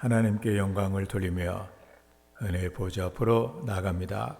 하나님께 영광을 돌리며 은혜의 보좌 앞으로 나아갑니다.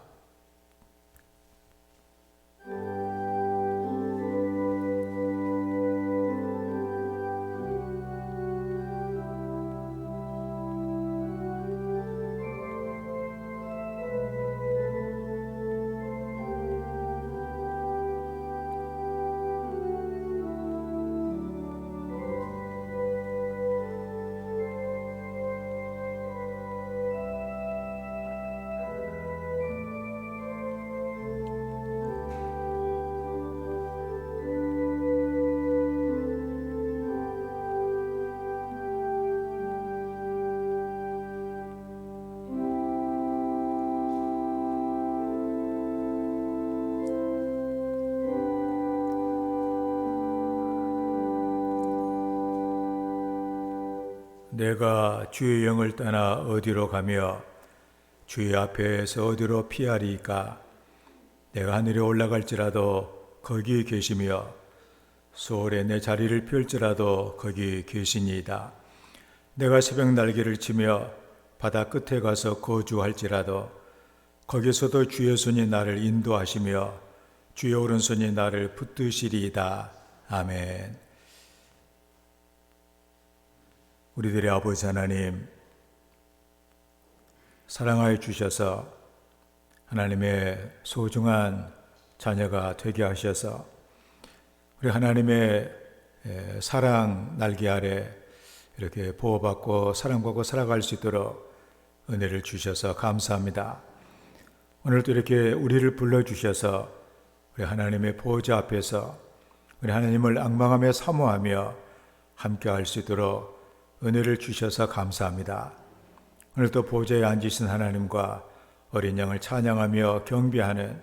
내가 주의 영을 떠나 어디로 가며 주의 앞에서 어디로 피하리이까? 내가 하늘에 올라갈지라도 거기 계시며 수월에 내 자리를 펼지라도 거기 계시니이다. 내가 새벽 날개를 치며 바다 끝에 가서 거주할지라도 거기서도 주의 손이 나를 인도하시며 주의 오른손이 나를 붙드시리이다. 아멘. 우리들의 아버지 하나님, 사랑하여 주셔서 하나님의 소중한 자녀가 되게 하셔서 우리 하나님의 사랑 날개 아래 이렇게 보호받고 사랑받고 살아갈 수 있도록 은혜를 주셔서 감사합니다. 오늘도 이렇게 우리를 불러주셔서 우리 하나님의 보호자 앞에서 우리 하나님을 앙망하며 사모하며 함께할 수 있도록 은혜를 주셔서 감사합니다. 오늘도 보좌에 앉으신 하나님과 어린 양을 찬양하며 경배하는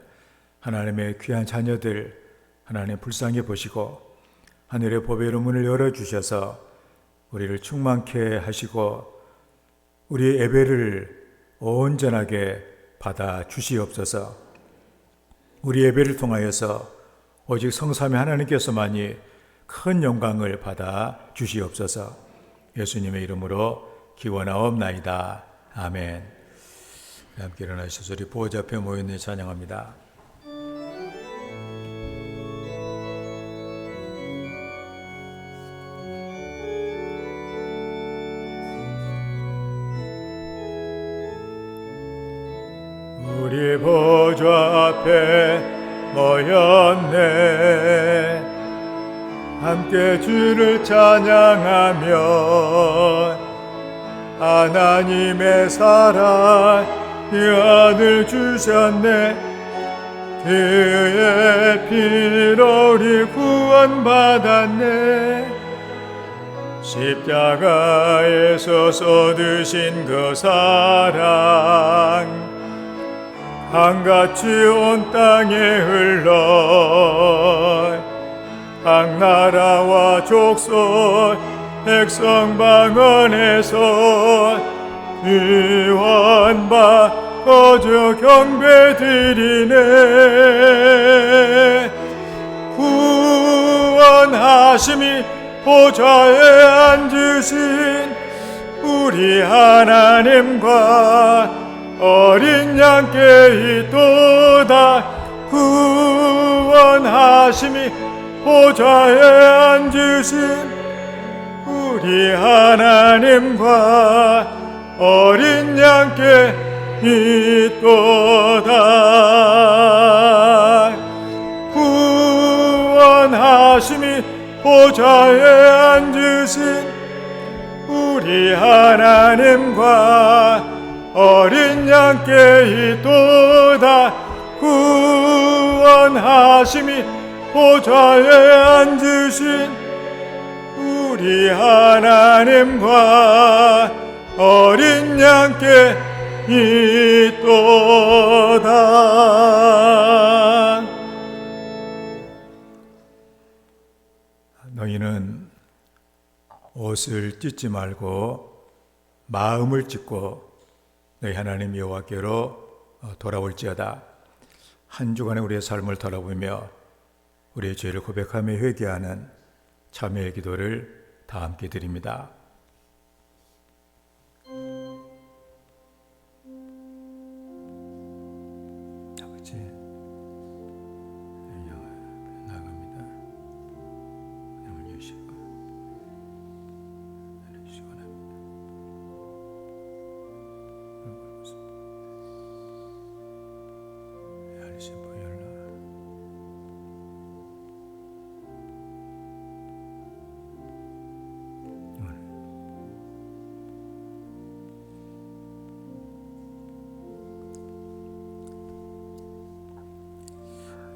하나님의 귀한 자녀들 하나님 불쌍히 보시고 하늘의 보배로 문을 열어주셔서 우리를 충만케 하시고 우리 예배를 온전하게 받아 주시옵소서. 우리 예배를 통하여서 오직 성삼위 하나님께서만이 큰 영광을 받아 주시옵소서. 예수님의 이름으로 기원하옵나이다. 아멘. 함께 일어나셔서 우리 보호자 앞에 모였는 찬양합니다. 우리 보좌 앞에 모였네. 함께 주를 찬양하며 하나님의 사랑 그 아들 주셨네. 그의 피로 우리 구원받았네. 십자가에서 쏟으신 그 사랑 강같이 온 땅에 흘러 각 나라와 족속 백성 방언에서 구원받 거저 경배드리네. 구원하심이 보좌에 앉으신 우리 하나님과 어린 양께 있도다. 구원하심이 보좌에 앉으신 우리 하나님과 어린 양께 있도다. 구원하심이 보좌에 앉으신 우리 하나님과 어린 양께 있도다. 구원하심이 보좌에 앉으신 우리 하나님과 어린 양께 있도다. 너희는 옷을 찢지 말고 마음을 찢고 너희 하나님 여호와께로 돌아올지어다. 한 주간의 우리의 삶을 돌아보며 우리의 죄를 고백하며 회개하는 참회의 기도를 다 함께 드립니다.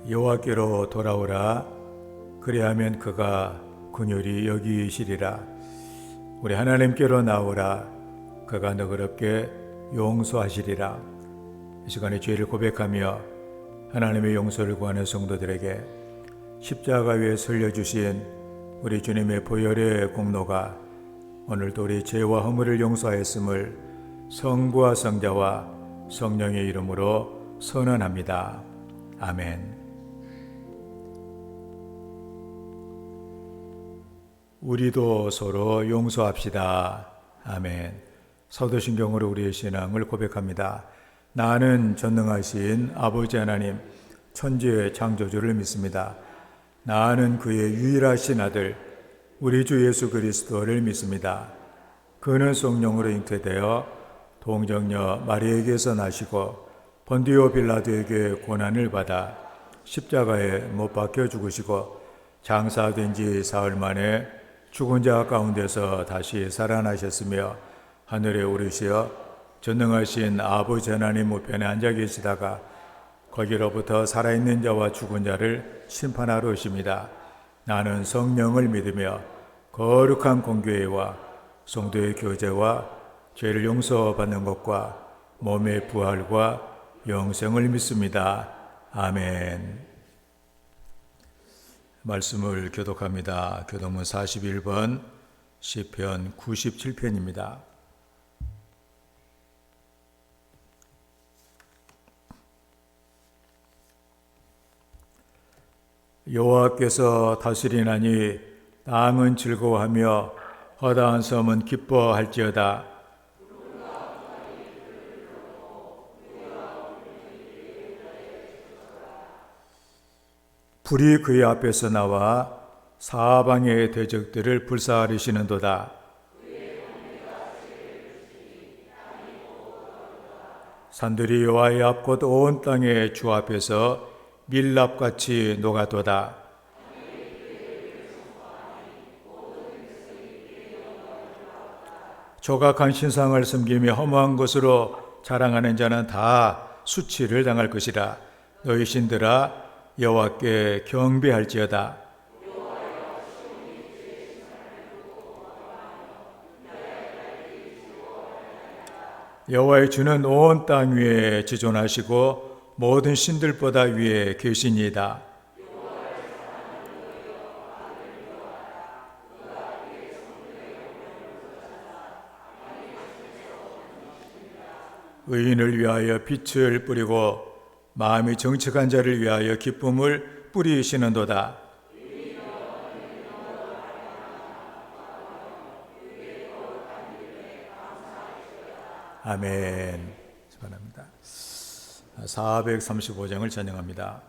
여호와께로 돌아오라. 그리하면 그가 긍휼히 여기시리라. 우리 하나님께로 나오라. 그가 너그럽게 용서하시리라. 이 시간에 죄를 고백하며 하나님의 용서를 구하는 성도들에게 십자가 위에 설려주신 우리 주님의 보혈의 공로가 오늘도 우리 죄와 허물을 용서하였음을 성부와 성자와 성령의 이름으로 선언합니다. 아멘. 우리도 서로 용서합시다. 아멘. 사도신경으로 우리의 신앙을 고백합니다. 나는 전능하신 아버지 하나님, 천지의 창조주를 믿습니다. 나는 그의 유일하신 아들, 우리 주 예수 그리스도를 믿습니다. 그는 성령으로 잉태되어 동정녀 마리아에게서 나시고 본디오 빌라도에게 고난을 받아 십자가에 못 박혀 죽으시고 장사된 지 사흘 만에 죽은 자 가운데서 다시 살아나셨으며 하늘에 오르시어 전능하신 아버지 하나님 우편에 앉아 계시다가 거기로부터 살아있는 자와 죽은 자를 심판하러 오십니다. 나는 성령을 믿으며 거룩한 공교회와 성도의 교제와 죄를 용서받는 것과 몸의 부활과 영생을 믿습니다. 아멘. 말씀을 교독합니다. 교독문 41번 시편 97편입니다. 여호와께서 다스리나니 땅은 즐거워하며 허다한 섬은 기뻐할지어다. 불이 그의 앞에서 나와 사방의 대적들을 불사르시는도다. 산들이 여호와의 앞 곧 온 땅의 주 앞에서 밀랍같이 녹아도다. 조각한 신상을 섬기며 허무한 것으로 자랑하는 자는 다 수치를 당할 것이라. 너희 신들아 여호와께 경배할지어다. 여호와의 주는 온 땅 위에 지존하시고 모든 신들보다 위에 계시니이다. 의인을 위하여 빛을 뿌리고 마음이 정직한 자를 위하여 기쁨을 뿌리시는도다. 아멘. 축원합니다. 435장을 찬양합니다.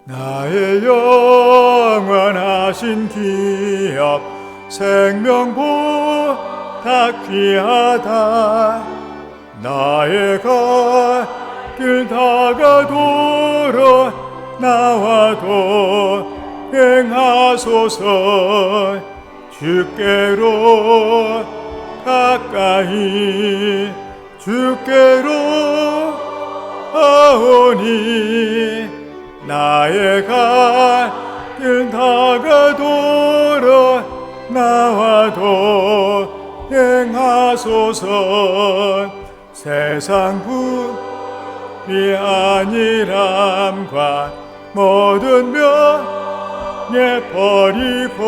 나의 영원하신 기업 생명보다 귀하다. 나의 갈 길 다가도록 나와도 행하소서. 주께로 가까이 주께로 아오니 나의 갈 길 다가도록 나와도 행하소서. 세상 부이 아니람과 모든 명예 버리고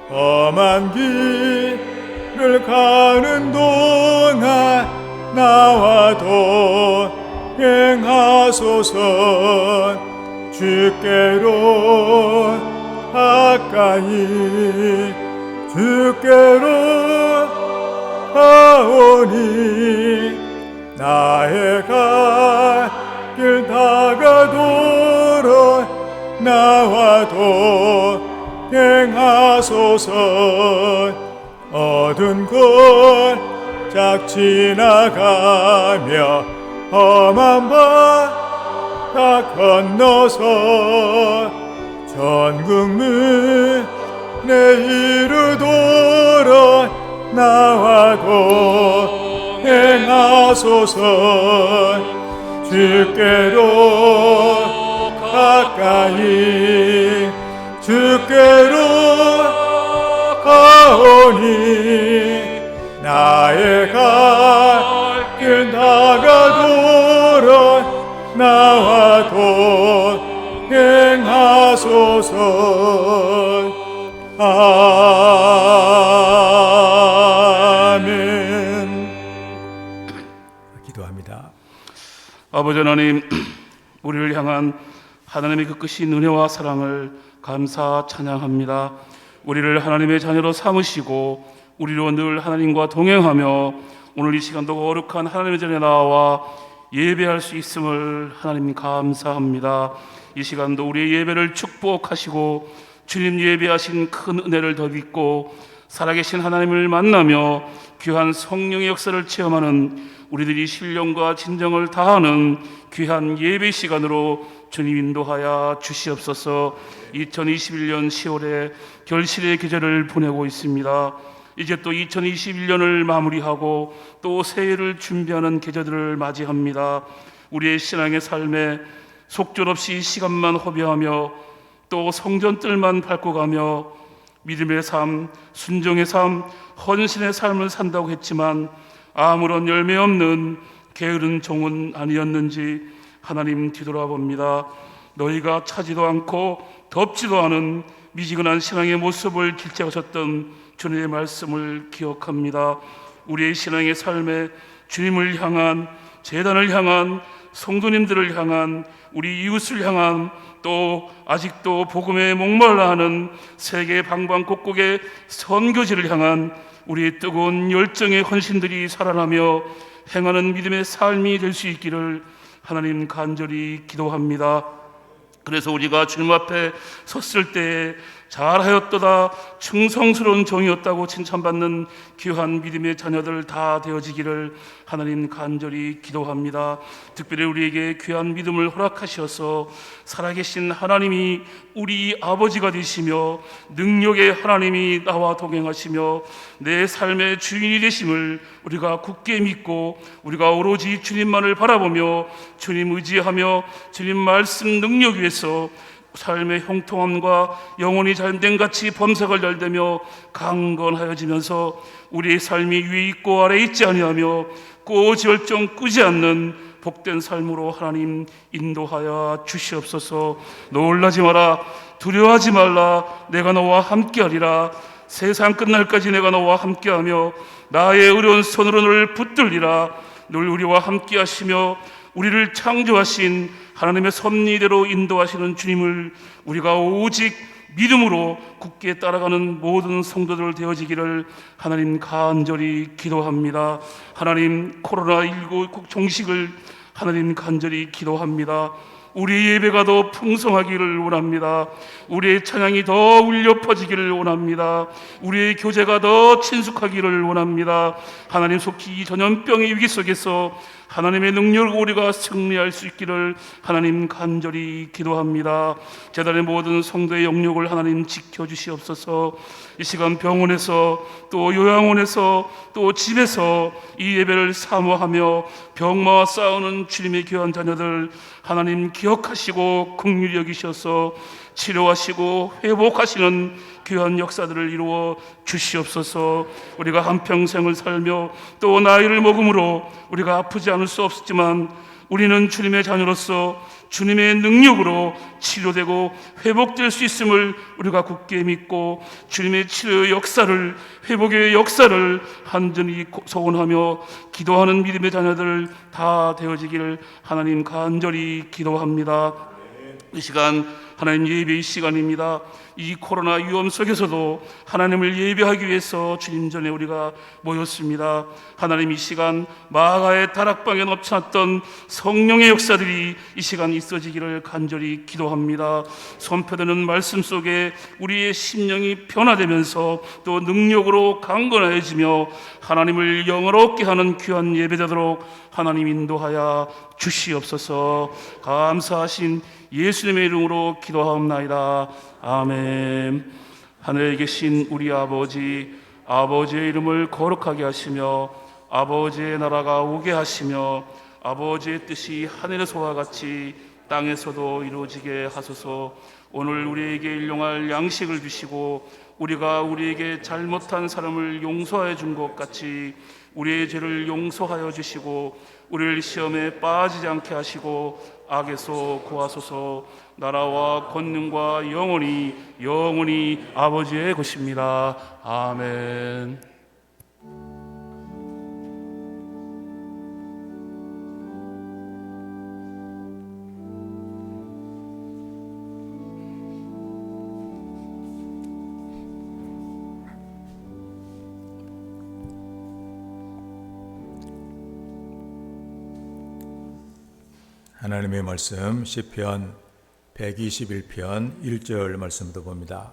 험한 길을 가는 동안 나와도 행하소서. 주께로 가까이 주께로 아오니 나의 갈 길 다가도록 나와도 행하소서. 어두운 골짝 지나가며 험한 바다 건너서 전국 문을 내 이르도록 나와도 행하소서. 주께로 가까이 주께로 가오니 나의 갈 길 나가도록 나와도 행하소서. 아멘. 기도합니다. 아버지 하나님, 우리를 향한 하나님의 그 크신 은혜와 사랑을 감사 찬양합니다. 우리를 하나님의 자녀로 삼으시고 우리로 늘 하나님과 동행하며 오늘 이 시간도 거룩한 하나님의 전에 나와 예배할 수 있음을 하나님 감사합니다. 이 시간도 우리의 예배를 축복하시고 주님 예배하신 큰 은혜를 더 믿고 살아계신 하나님을 만나며 귀한 성령의 역사를 체험하는 우리들이 신령과 진정을 다하는 귀한 예배 시간으로 주님 인도하여 주시옵소서. 2021년 10월에 결실의 계절을 보내고 있습니다. 이제 또 2021년을 마무리하고 또 새해를 준비하는 계절들을 맞이합니다. 우리의 신앙의 삶에 속절없이 시간만 허비하며 또 성전뜰만 밟고 가며 믿음의 삶, 순종의 삶, 헌신의 삶을 산다고 했지만 아무런 열매 없는 게으른 종은 아니었는지 하나님 뒤돌아봅니다. 너희가 차지도 않고 덥지도 않은 미지근한 신앙의 모습을 길재하셨던 주님의 말씀을 기억합니다. 우리의 신앙의 삶에 주님을 향한, 제단을 향한, 성도님들을 향한, 우리 이웃을 향한, 또 아직도 복음에 목말라 하는 세계 방방곡곡의 선교지를 향한 우리의 뜨거운 열정의 헌신들이 살아나며 행하는 믿음의 삶이 될 수 있기를 하나님 간절히 기도합니다. 그래서 우리가 주님 앞에 섰을 때에 잘하였도다, 충성스러운 종이었다고 칭찬받는 귀한 믿음의 자녀들 다 되어지기를 하나님 간절히 기도합니다. 특별히 우리에게 귀한 믿음을 허락하셔서 살아계신 하나님이 우리 아버지가 되시며 능력의 하나님이 나와 동행하시며 내 삶의 주인이 되심을 우리가 굳게 믿고 우리가 오로지 주님만을 바라보며 주님 의지하며 주님 말씀 능력 위에서 삶의 형통함과 영혼이 잘됨같이 범사가 열되며 강건하여지면서 우리의 삶이 위에 있고 아래에 있지 아니하며 꼬지열정 끄지 않는 복된 삶으로 하나님 인도하여 주시옵소서. 놀라지 마라, 두려워하지 말라, 내가 너와 함께하리라. 세상 끝날까지 내가 너와 함께하며 나의 어려운 손으로 너를 붙들리라. 늘 우리와 함께하시며 우리를 창조하신 하나님의 섭리대로 인도하시는 주님을 우리가 오직 믿음으로 굳게 따라가는 모든 성도들 되어지기를 하나님 간절히 기도합니다. 하나님, 코로나19 종식을 하나님 간절히 기도합니다. 우리의 예배가 더 풍성하기를 원합니다. 우리의 찬양이 더 울려 퍼지기를 원합니다. 우리의 교제가 더 친숙하기를 원합니다. 하나님, 속히 이 전염병의 위기 속에서 하나님의 능력으로 우리가 승리할 수 있기를 하나님 간절히 기도합니다. 제단의 모든 성도의 영역을 하나님 지켜주시옵소서. 이 시간 병원에서 또 요양원에서 또 집에서 이 예배를 사모하며 병마와 싸우는 주님의 귀한 자녀들 하나님 기억하시고 긍휼히 여기셔서 치료하시고 회복하시는 귀한 역사들을 이루어 주시옵소서. 우리가 한평생을 살며 또 나이를 먹음으로 우리가 아프지 않을 수 없지만 우리는 주님의 자녀로서 주님의 능력으로 치료되고 회복될 수 있음을 우리가 굳게 믿고 주님의 치료의 역사를, 회복의 역사를 한전히 소원하며 기도하는 믿음의 자녀들 다 되어지기를 하나님 간절히 기도합니다. 이 시간 하나님 예배의 시간입니다. 이 코로나 위험 속에서도 하나님을 예배하기 위해서 주님 전에 우리가 모였습니다. 하나님, 이 시간 마가의 다락방에 넘쳐났던 성령의 역사들이 이 시간 있어지기를 간절히 기도합니다. 선포되는 말씀 속에 우리의 심령이 변화되면서 또 능력으로 강건해지며 하나님을 영화롭게 하는 귀한 예배되도록 하나님 인도하여 주시옵소서. 감사하신 예수님의 이름으로 기도하옵나이다. 아멘. 하늘에 계신 우리 아버지의 이름을 거룩하게 하시며 아버지의 나라가 오게 하시며 아버지의 뜻이 하늘에서와 같이 땅에서도 이루어지게 하소서. 오늘 우리에게 일용할 양식을 주시고 우리가 우리에게 잘못한 사람을 용서하여 준 것 같이 우리의 죄를 용서하여 주시고 우리를 시험에 빠지지 않게 하시고 악에서 구하소서. 나라와 권능과 영원히 아버지의 것입니다. 아멘. 하나님의 말씀 시편 121편 1절 말씀도 봅니다.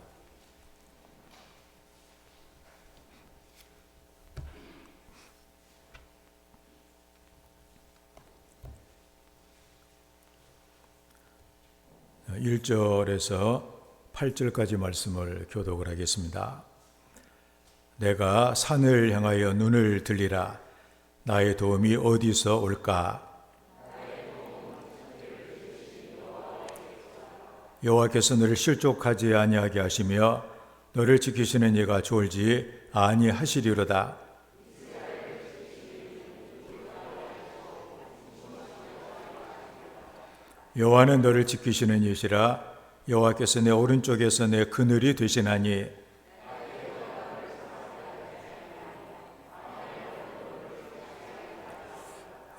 일 1절에서 8절까지 말씀을 교독을 하겠습니다. 내가 산을 향하여 눈을 들리라. 나의 도움이 어디서 올까? 여호와께서 너를 실족하지 아니하게 하시며 너를 지키시는 이가 졸지 아니하시리로다. 여호와는 너를 지키시는 이시라. 여호와께서 내 오른쪽에서 내 그늘이 되시나니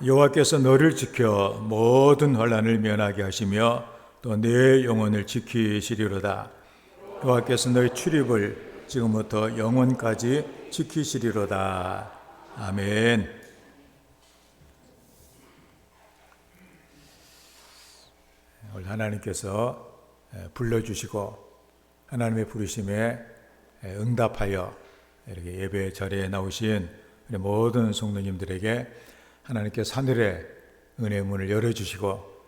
여호와께서 너를 지켜 모든 환난을 면하게 하시며 또 내 영혼을 지키시리로다. 여호와께서 너의 출입을 지금부터 영원까지 지키시리로다. 아멘. 오늘 하나님께서 불러주시고 하나님의 부르심에 응답하여 이렇게 예배 자리에 나오신 우리 모든 성도님들에게 하나님께서 하늘의 은혜의 문을 열어주시고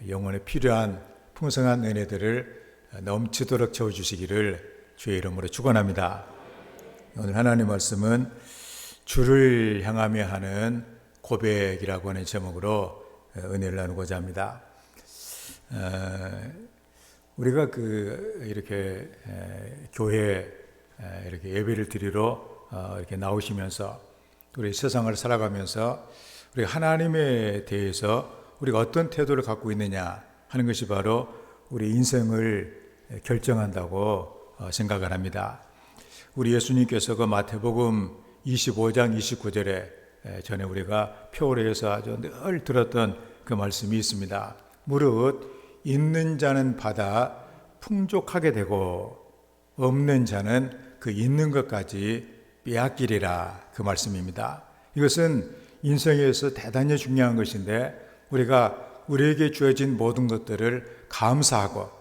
영혼에 필요한 풍성한 은혜들을 넘치도록 채워주시기를 주의 이름으로 축원합니다. 오늘 하나님 말씀은 주를 향하며 하는 고백이라고 하는 제목으로 은혜를 나누고자 합니다. 우리가 이렇게 교회 이렇게 예배를 드리러 이렇게 나오시면서 우리 세상을 살아가면서 우리 하나님에 대해서 우리가 어떤 태도를 갖고 있느냐 하는 것이 바로 우리 인생을 결정한다고 생각을 합니다. 우리 예수님께서 그 마태복음 25장 29절에 전에 우리가 표로에서 아주 늘 들었던 그 말씀이 있습니다. 무릇 있는 자는 받아 풍족하게 되고 없는 자는 그 있는 것까지 빼앗기리라, 그 말씀입니다. 이것은 인생에서 대단히 중요한 것인데 우리가 우리에게 주어진 모든 것들을 감사하고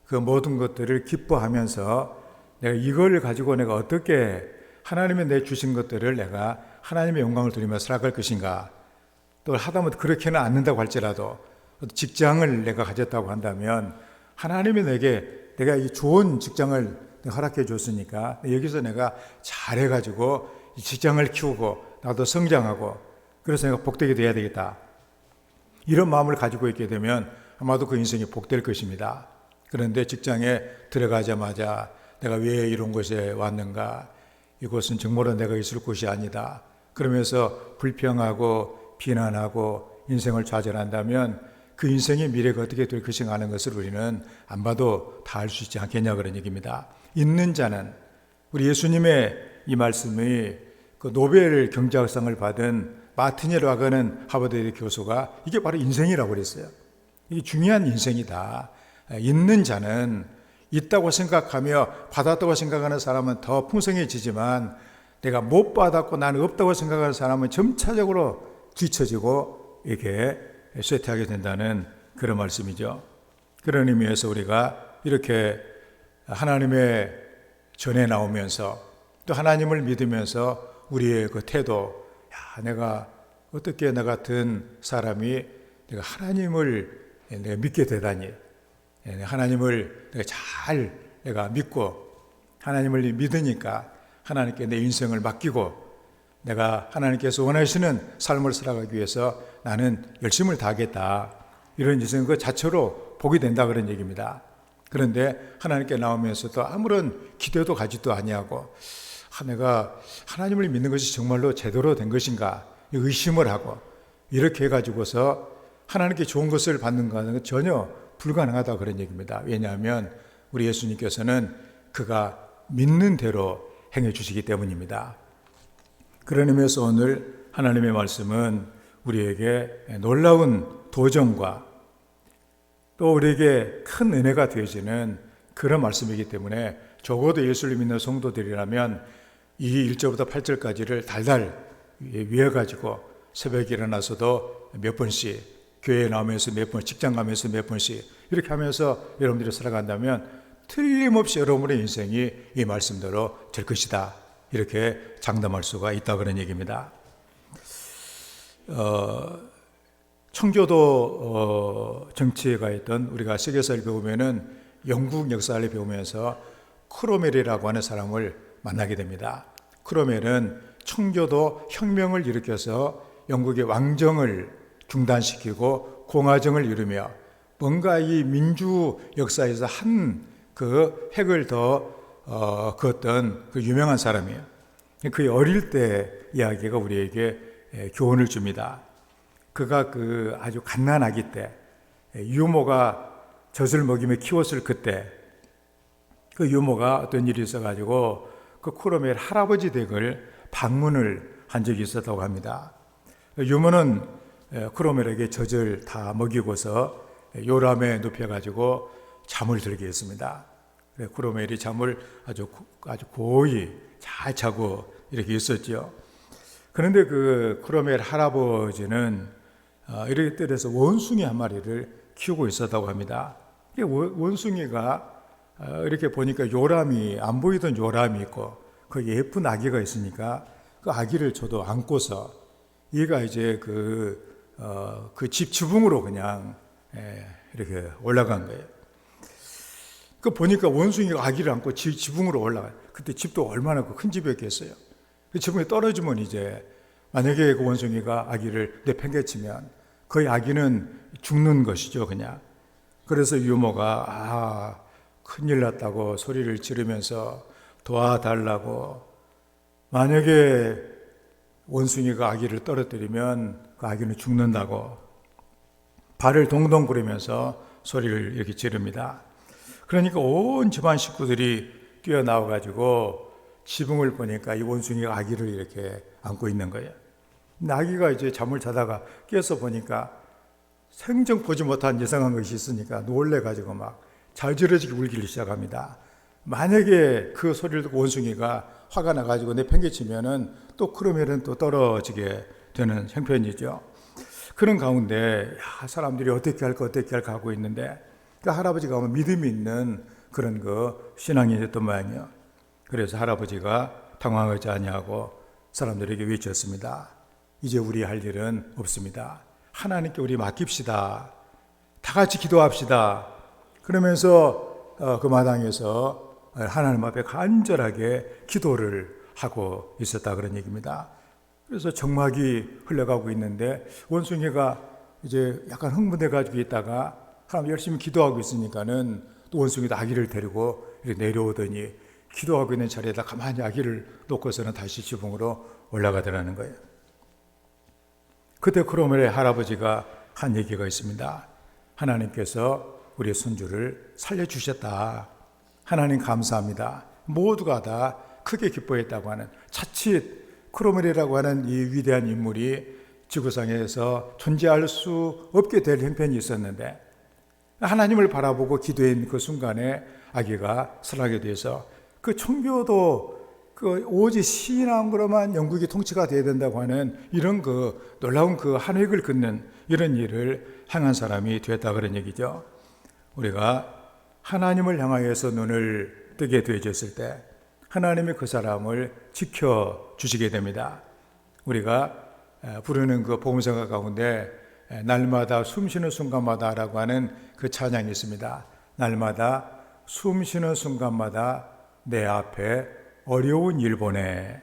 그 모든 것들을 기뻐하면서 내가 이걸 가지고 내가 어떻게 하나님의 내 주신 것들을 내가 하나님의 영광을 드리며 살아갈 것인가, 또 하다못해 그렇게는 않는다고 할지라도 직장을 내가 가졌다고 한다면 하나님이 내가 이 좋은 직장을 허락해 줬으니까 여기서 내가 잘해가지고 이 직장을 키우고 나도 성장하고 그래서 내가 복되게 돼야 되겠다, 이런 마음을 가지고 있게 되면 아마도 그 인생이 복될 것입니다. 그런데 직장에 들어가자마자 내가 왜 이런 곳에 왔는가, 이곳은 정말로 내가 있을 곳이 아니다, 그러면서 불평하고 비난하고 인생을 좌절한다면 그 인생의 미래가 어떻게 될 것인가 하는 것을 우리는 안 봐도 다 알 수 있지 않겠냐, 그런 얘기입니다. 있는 자는, 우리 예수님의 이 말씀이 그 노벨 경제학상을 받은 마틴이라고 하는 하버드 교수가 이게 바로 인생이라고 그랬어요. 이게 중요한 인생이다. 있는 자는 있다고 생각하며 받았다고 생각하는 사람은 더 풍성해지지만 내가 못 받았고 나는 없다고 생각하는 사람은 점차적으로 뒤처지고 이렇게 쇠퇴하게 된다는 그런 말씀이죠. 그런 의미에서 우리가 이렇게 하나님의 전에 나오면서 또 하나님을 믿으면서 우리의 그 태도, 내가 어떻게 나 같은 사람이 내가 하나님을 내가 믿게 되다니, 하나님을 내가 잘 믿고 하나님을 믿으니까 하나님께 내 인생을 맡기고 내가 하나님께서 원하시는 삶을 살아가기 위해서 나는 열심을 다하겠다. 이런 인생 그 자체로 복이 된다 그런 얘기입니다. 그런데 하나님께 나오면서도 아무런 기대도 가지도 아니하고 내가 하나님을 믿는 것이 정말로 제대로 된 것인가 의심을 하고 이렇게 해가지고서 하나님께 좋은 것을 받는 것은 전혀 불가능하다 그런 얘기입니다. 왜냐하면 우리 예수님께서는 그가 믿는 대로 행해 주시기 때문입니다. 그런 의미에서 오늘 하나님의 말씀은 우리에게 놀라운 도전과 또 우리에게 큰 은혜가 되어지는 그런 말씀이기 때문에 적어도 예수를 믿는 성도들이라면 이 1절부터 8절까지를 달달 외워가지고 새벽에 일어나서도 몇 번씩 교회에 나오면서 몇 번, 직장 가면서 몇 번씩 이렇게 하면서 여러분들이 살아간다면 틀림없이 여러분의 인생이 이 말씀대로 될 것이다. 이렇게 장담할 수가 있다 그런 얘기입니다. 청교도 정치에 가 있던 우리가 세계사를 배우면은 영국 역사를 배우면서 크로멜이라고 하는 사람을 만나게 됩니다. 크로멜은 청교도 혁명을 일으켜서 영국의 왕정을 중단시키고 공화정을 이루며 뭔가 이 민주 역사에서 한 그 획을 더 그었던 그 유명한 사람이에요. 그의 어릴 때 이야기가 우리에게 교훈을 줍니다. 그가 그 아주 갓난아기 때 유모가 젖을 먹이며 키웠을 그때 그 유모가 어떤 일이 있어가지고 그 크로멜 할아버지 댁을 방문을 한 적이 있었다고 합니다. 유모는 크로멜에게 젖을 다 먹이고서 요람에 눕혀가지고 잠을 들게 했습니다. 크로멜이 잠을 아주 고이 잘 자고 이렇게 있었죠. 그런데 그 크로멜 할아버지는 이렇게 때려서 원숭이 한 마리를 키우고 있었다고 합니다. 원숭이가 이렇게 보니까 요람이 안 보이던 요람이 있고 그 예쁜 아기가 있으니까 그 아기를 저도 안고서 얘가 이제 그 집 지붕으로 그냥 이렇게 올라간 거예요. 그 보니까 원숭이가 아기를 안고 지붕으로 올라가요. 그때 집도 얼마나 큰 집이었겠어요. 그 지붕에 떨어지면 이제 만약에 그 원숭이가 아기를 내팽개치면 거의 아기는 죽는 것이죠, 그냥. 그래서 유모가 큰일 났다고 소리를 지르면서 도와달라고, 만약에 원숭이가 아기를 떨어뜨리면 그 아기는 죽는다고 발을 동동 구르면서 소리를 이렇게 지릅니다. 그러니까 온 집안 식구들이 뛰어나와가지고 지붕을 보니까 이 원숭이가 아기를 이렇게 안고 있는 거예요. 아기가 이제 잠을 자다가 깨서 보니까 생전 보지 못한 이상한 것이 있으니까 놀래가지고 막 잘지러지게 울기를 시작합니다. 만약에 그 소리를 듣고 원숭이가 화가 나가지고 내팽개치면은 또 크로멜은 또 떨어지게 되는 형편이죠. 그런 가운데 사람들이 어떻게 할까 하고 있는데 그 할아버지가 아마 믿음이 있는 그런 그 신앙이 됐던 모양이에요. 그래서 할아버지가 당황하지 아니하고 사람들에게 외쳤습니다. 이제 우리 할 일은 없습니다. 하나님께 우리 맡깁시다. 다 같이 기도합시다. 그러면서 그 마당에서 하나님 앞에 간절하게 기도를 하고 있었다 그런 얘기입니다. 그래서 정막이 흘러가고 있는데 원숭이가 이제 약간 흥분해 가지고 있다가 사람 열심히 기도하고 있으니까는 또 원숭이도 아기를 데리고 이렇게 내려오더니 기도하고 있는 자리에다 가만히 아기를 놓고서는 다시 지붕으로 올라가더라는 거예요. 그때 크로멜의 할아버지가 한 얘기가 있습니다. 하나님께서 우리의 손주를 살려주셨다. 하나님 감사합니다. 모두가 다 크게 기뻐했다고 하는, 자칫 크로멜이라고 하는 이 위대한 인물이 지구상에서 존재할 수 없게 될 형편이 있었는데 하나님을 바라보고 기도한 그 순간에 아기가 살아나게 돼서 그 청교도 그 오직 신앙으로만 영국이 통치가 되어야 된다고 하는 이런 그 놀라운 그 한 획을 긋는 이런 일을 행한 사람이 되었다 그런 얘기죠. 우리가 하나님을 향하여서 눈을 뜨게 되어졌을 때 하나님이 그 사람을 지켜주시게 됩니다. 우리가 부르는 그 복음성가 가운데 날마다 숨쉬는 순간마다라고 하는 그 찬양이 있습니다. 날마다 숨쉬는 순간마다 내 앞에 어려운 일 보내.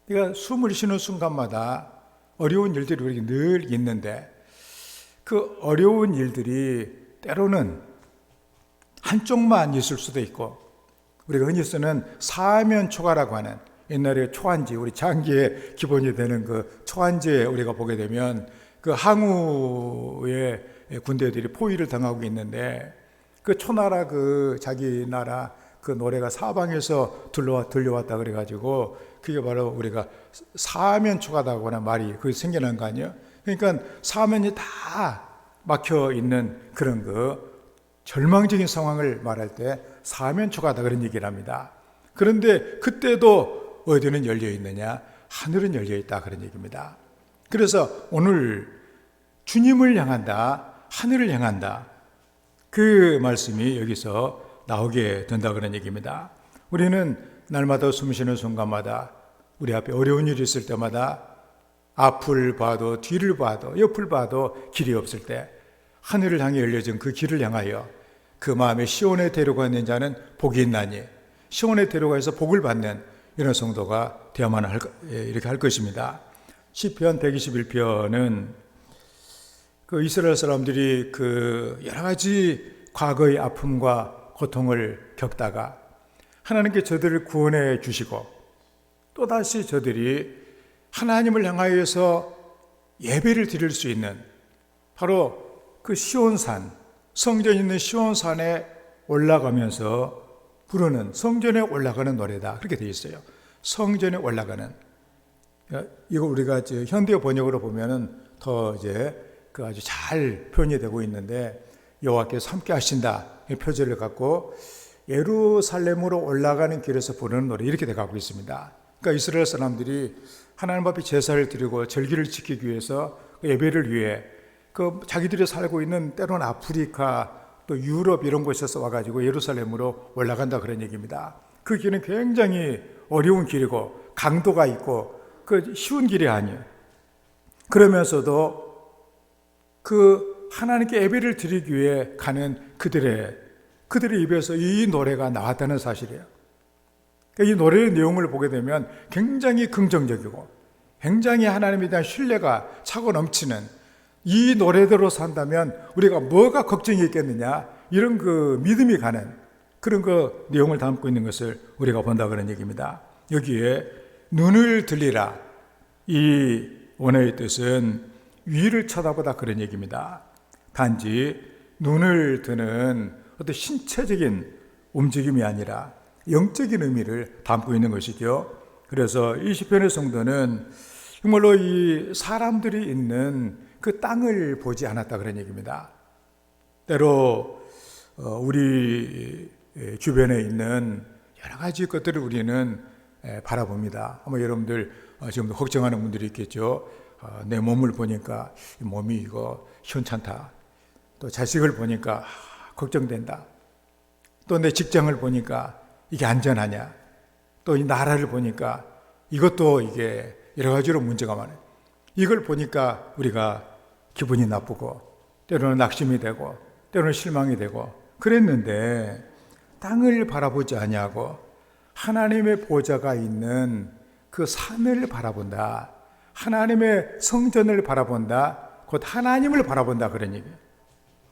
그러니까 숨을 쉬는 순간마다 어려운 일들이 우리에게 늘 있는데 그 어려운 일들이 때로는 한쪽만 있을 수도 있고 우리가 흔히 쓰는 사면초가라고 하는 옛날에 초안지, 우리 장기의 기본이 되는 그 초안지에 우리가 보게 되면 그 항우의 군대들이 포위를 당하고 있는데 그 초나라 그 자기 나라 그 노래가 사방에서 들려왔다 그래가지고 그게 바로 우리가 사면초가다고 하는 말이 그게 생겨난 거 아니에요? 그러니까 사면이 다 막혀 있는 그런 그 절망적인 상황을 말할 때 사면초가다 그런 얘기를 합니다. 그런데 그때도 어디는 열려 있느냐? 하늘은 열려 있다 그런 얘기입니다. 그래서 오늘 주님을 향한다, 하늘을 향한다 그 말씀이 여기서 나오게 된다 그런 얘기입니다. 우리는 날마다 숨쉬는 순간마다 우리 앞에 어려운 일이 있을 때마다 앞을 봐도 뒤를 봐도 옆을 봐도 길이 없을 때 하늘을 향해 열려진 그 길을 향하여 그 마음에 시온에 데려가는 자는 복이 있나니 시온에 데려가서 복을 받는 이런 성도가 되어야만 이렇게 할 것입니다. 시편 121편은 그 이스라엘 사람들이 그 여러 가지 과거의 아픔과 고통을 겪다가 하나님께 저들을 구원해 주시고 또다시 저들이 하나님을 향하여서 예배를 드릴 수 있는 바로 그 시온산, 성전 있는 시온산에 올라가면서 부르는 성전에 올라가는 노래다 그렇게 되어 있어요. 성전에 올라가는 이거 우리가 현대 번역으로 보면은 더 이제 그 아주 잘 표현이 되고 있는데 여호와께서 함께 하신다 이 표제를 갖고 예루살렘으로 올라가는 길에서 부르는 노래 이렇게 돼가고 있습니다. 그러니까 이스라엘 사람들이 하나님 앞에 제사를 드리고 절기를 지키기 위해서 예배를 위해 그 자기들이 살고 있는 때로는 아프리카 또 유럽 이런 곳에서 와가지고 예루살렘으로 올라간다 그런 얘기입니다. 그 길은 굉장히 어려운 길이고 강도가 있고 그 쉬운 길이 아니에요. 그러면서도 그 하나님께 예배를 드리기 위해 가는 그들의 입에서 이 노래가 나왔다는 사실이에요. 그러니까 이 노래의 내용을 보게 되면 굉장히 긍정적이고 굉장히 하나님에 대한 신뢰가 차고 넘치는 이 노래대로 산다면 우리가 뭐가 걱정이 있겠느냐 이런 그 믿음이 가는 그런 그 내용을 담고 있는 것을 우리가 본다 그런 얘기입니다. 여기에 눈을 들리라 이 원어의 뜻은 위를 쳐다보다 그런 얘기입니다. 단지 눈을 드는 어떤 신체적인 움직임이 아니라 영적인 의미를 담고 있는 것이죠. 그래서 이 시편의 성도는 정말로 이 사람들이 있는 그 땅을 보지 않았다 그런 얘기입니다. 때로 우리 주변에 있는 여러 가지 것들을 우리는 바라봅니다. 아마 여러분들 지금도 걱정하는 분들이 있겠죠. 내 몸을 보니까 몸이 이거 시원찮다. 또 자식을 보니까 걱정된다. 또 내 직장을 보니까 이게 안전하냐. 또 이 나라를 보니까 이것도 이게 여러 가지로 문제가 많아요. 이걸 보니까 우리가 기분이 나쁘고 때로는 낙심이 되고 때로는 실망이 되고 그랬는데 땅을 바라보지 아니하고 하나님의 보좌가 있는 그 산을 바라본다. 하나님의 성전을 바라본다. 곧 하나님을 바라본다 그런 얘기예요.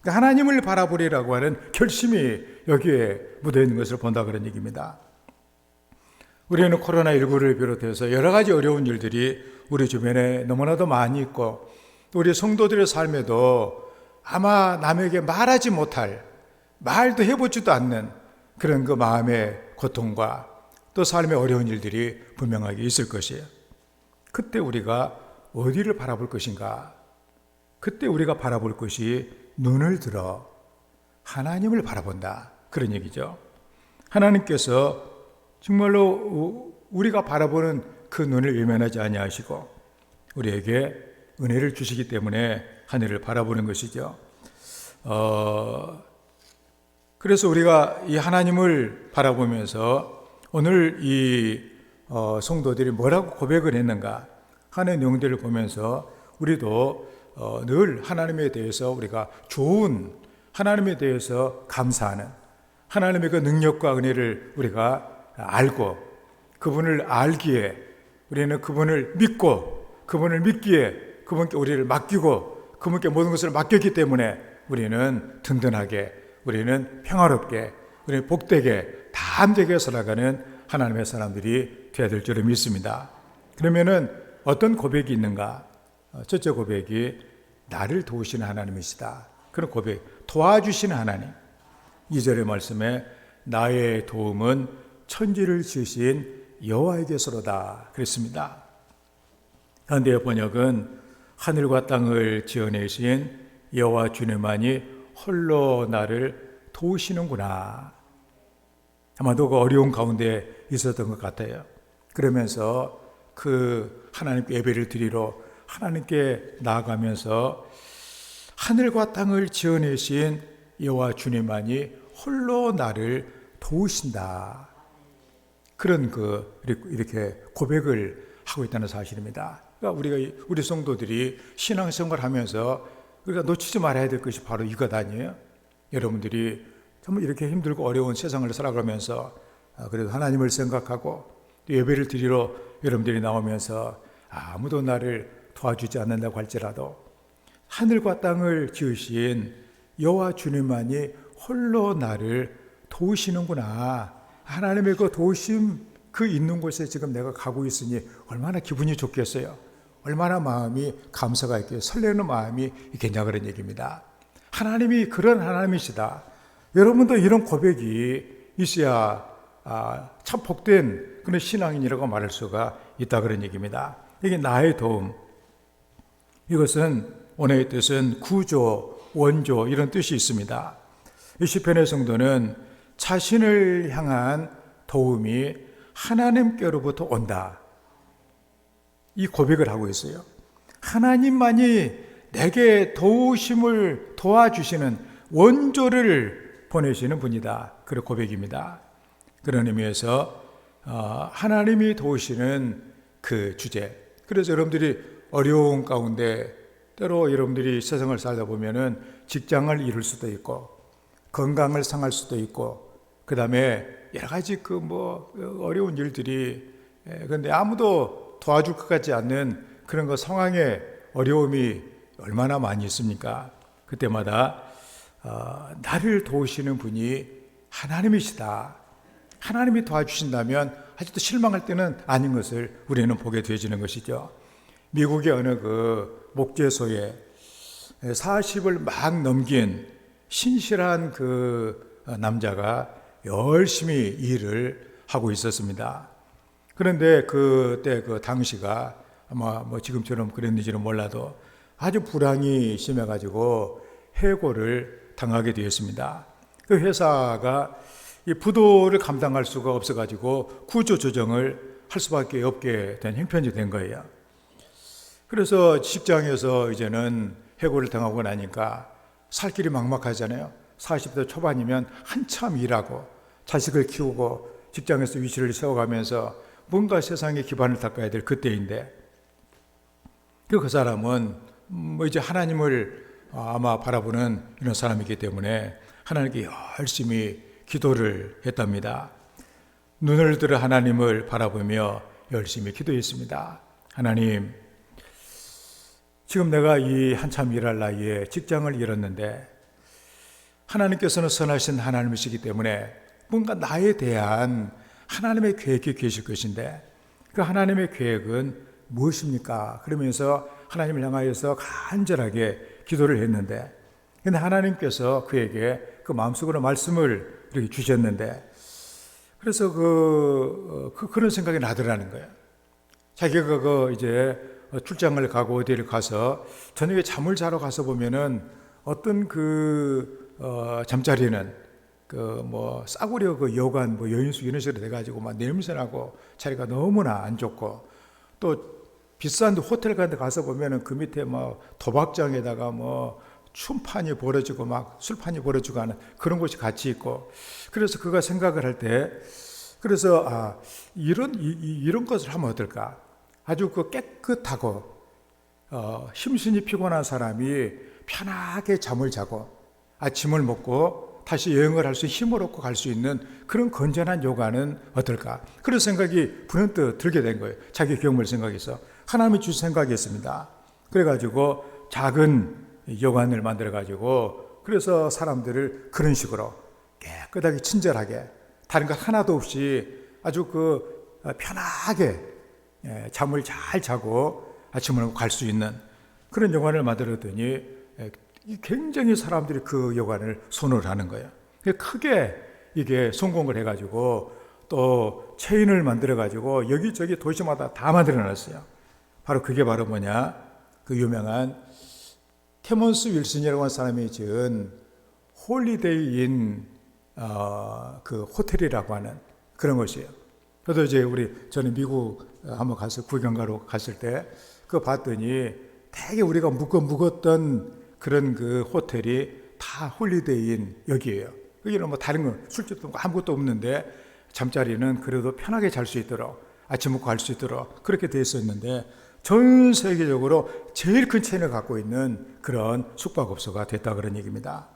그러니까 하나님을 바라보리라고 하는 결심이 여기에 묻어 있는 것을 본다 그런 얘기입니다. 우리는 코로나19를 비롯해서 여러 가지 어려운 일들이 우리 주변에 너무나도 많이 있고 우리 성도들의 삶에도 아마 남에게 말하지 못할 말도 해보지도 않는 그런 그 마음의 고통과 또 삶의 어려운 일들이 분명하게 있을 것이에요. 그때 우리가 어디를 바라볼 것인가? 그때 우리가 바라볼 것이 눈을 들어 하나님을 바라본다 그런 얘기죠. 하나님께서 정말로 우리가 바라보는 그 눈을 외면하지 아니하시고 우리에게 은혜를 주시기 때문에 하늘을 바라보는 것이죠. 그래서 우리가 이 하나님을 바라보면서 오늘 이 성도들이 뭐라고 고백을 했는가 하는 내용들을 보면서 우리도 늘 하나님에 대해서 우리가 좋은 하나님에 대해서 감사하는 하나님의 그 능력과 은혜를 우리가 알고 그분을 알기에 우리는 그분을 믿고 그분을 믿기에 그분께 우리를 맡기고 그분께 모든 것을 맡겼기 때문에 우리는 든든하게 우리는 평화롭게 우리는 복되게 담대하게 살아가는 하나님의 사람들이 되어야 될 줄을 믿습니다. 그러면은 어떤 고백이 있는가? 첫째 고백이 나를 도우시는 하나님이시다. 그런 고백, 도와주시는 하나님. 2절의 말씀에 나의 도움은 천지를 지으신 여호와에게서로다 그랬습니다. 현대의 번역은 하늘과 땅을 지어내신 여호와 주님만이 홀로 나를 도우시는구나. 아마도 그 어려운 가운데 있었던 것 같아요. 그러면서 그 하나님께 예배를 드리러 하나님께 나아가면서 하늘과 땅을 지어내신 여호와 주님만이 홀로 나를 도우신다. 그런 이렇게 고백을 하고 있다는 사실입니다. 그러니까 우리 성도들이 신앙생활 하면서 우리가 놓치지 말아야 될 것이 바로 이것 아니에요? 여러분들이 정말 이렇게 힘들고 어려운 세상을 살아가면서 그래도 하나님을 생각하고 또 예배를 드리러 여러분들이 나오면서 아무도 나를 도와주지 않는다고 할지라도 하늘과 땅을 지으신 여호와 주님만이 홀로 나를 도우시는구나. 하나님의 그 도우심 그 있는 곳에 지금 내가 가고 있으니 얼마나 기분이 좋겠어요. 얼마나 마음이 감사가 있게 설레는 마음이 있겠냐 그런 얘기입니다. 하나님이 그런 하나님이시다. 여러분도 이런 고백이 있어야 참 복된 그런 신앙인이라고 말할 수가 있다 그런 얘기입니다. 이게 나의 도움. 이것은 원어의 뜻은 구조, 원조 이런 뜻이 있습니다. 이 시편의 성도는 자신을 향한 도움이 하나님께로부터 온다. 이 고백을 하고 있어요. 하나님만이 내게 도우심을 도와주시는 원조를 보내시는 분이다. 그런 고백입니다. 그런 의미에서 하나님이 도우시는 그 주제. 그래서 여러분들이 어려운 가운데 때로 여러분들이 세상을 살다 보면은 직장을 잃을 수도 있고 건강을 상할 수도 있고 그 다음에 여러 가지 어려운 일들이 그런데 아무도 도와줄 것 같지 않는 그런 상황에 어려움이 얼마나 많이 있습니까? 그때마다 나를 도우시는 분이 하나님이시다. 하나님이 도와주신다면 아직도 실망할 때는 아닌 것을 우리는 보게 되어지는 것이죠. 미국의 어느 목재소에 40을 막 넘긴 신실한 남자가 열심히 일을 하고 있었습니다. 그런데 그때 당시가 아마 지금처럼 그랬는지는 몰라도 아주 불황이 심해가지고 해고를 당하게 되었습니다. 그 회사가 이 부도를 감당할 수가 없어가지고 구조조정을 할 수밖에 없게 된 형편이 된 거예요. 그래서 직장에서 이제는 해고를 당하고 나니까 살 길이 막막하잖아요. 40대 초반이면 한참 일하고 자식을 키우고 직장에서 위치를 세워가면서 뭔가 세상에 기반을 닦아야 될 그때인데 그 사람은 이제 하나님을 아마 바라보는 이런 사람이기 때문에 하나님께 열심히 기도를 했답니다. 눈을 들어 하나님을 바라보며 열심히 기도했습니다. 하나님, 지금 내가 이 한참 일할 나이에 직장을 잃었는데 하나님께서는 선하신 하나님이시기 때문에 뭔가 나에 대한 하나님의 계획이 계실 것인데 그 하나님의 계획은 무엇입니까? 그러면서 하나님을 향하여서 간절하게 기도를 했는데 근데 하나님께서 그에게 그 마음속으로 말씀을 이렇게 주셨는데 그래서 그런 생각이 나더라는 거예요. 자기가 이제 출장을 가고 어디를 가서 저녁에 잠을 자러 가서 보면은 어떤 잠자리는 싸구려 여관 여인숙 이런 식으로 돼가지고 막 냄새나고 자리가 너무나 안 좋고 또 비싼 호텔 같은 데 가서 보면은 그 밑에 도박장에다가 춤판이 벌어지고 막 술판이 벌어지고 하는 그런 곳이 같이 있고 그래서 그가 생각을 할 때 그래서 이런 것을 하면 어떨까? 아주 깨끗하고 심신이 피곤한 사람이 편하게 잠을 자고 아침을 먹고 다시 여행을 할 수 힘을 얻고 갈 수 있는 그런 건전한 요가는 어떨까? 그런 생각이 불현듯 들게 된 거예요. 자기 경험을 생각해서 하나님이 주신 생각이었습니다. 그래가지고 작은 요관을 만들어가지고 그래서 사람들을 그런 식으로 깨끗하게 친절하게 다른 것 하나도 없이 아주 편하게 잠을 잘 자고 아침을 갈 수 있는 그런 요관을 만들었더니 굉장히 사람들이 그 요관을 선호를 하는 거예요. 크게 이게 성공을 해가지고 또 체인을 만들어가지고 여기저기 도시마다 다 만들어놨어요. 바로 그게 바로 뭐냐? 그 유명한 캐먼스 윌슨이라고 하는 사람이 지은 홀리데이인 그 호텔이라고 하는 그런 것이에요. 저도 이제 저는 미국 한번 가서 구경가로 갔을 때 그거 봤더니 되게 우리가 묵었던 그런 그 호텔이 다 홀리데이인 여기에요. 여기는 뭐 다른 건 술집도 아무것도 없는데 잠자리는 그래도 편하게 잘 수 있도록 아침 먹고 갈 수 있도록 그렇게 돼 있었는데 전 세계적으로 제일 큰 체인을 갖고 있는 그런 숙박업소가 됐다 그런 얘기입니다.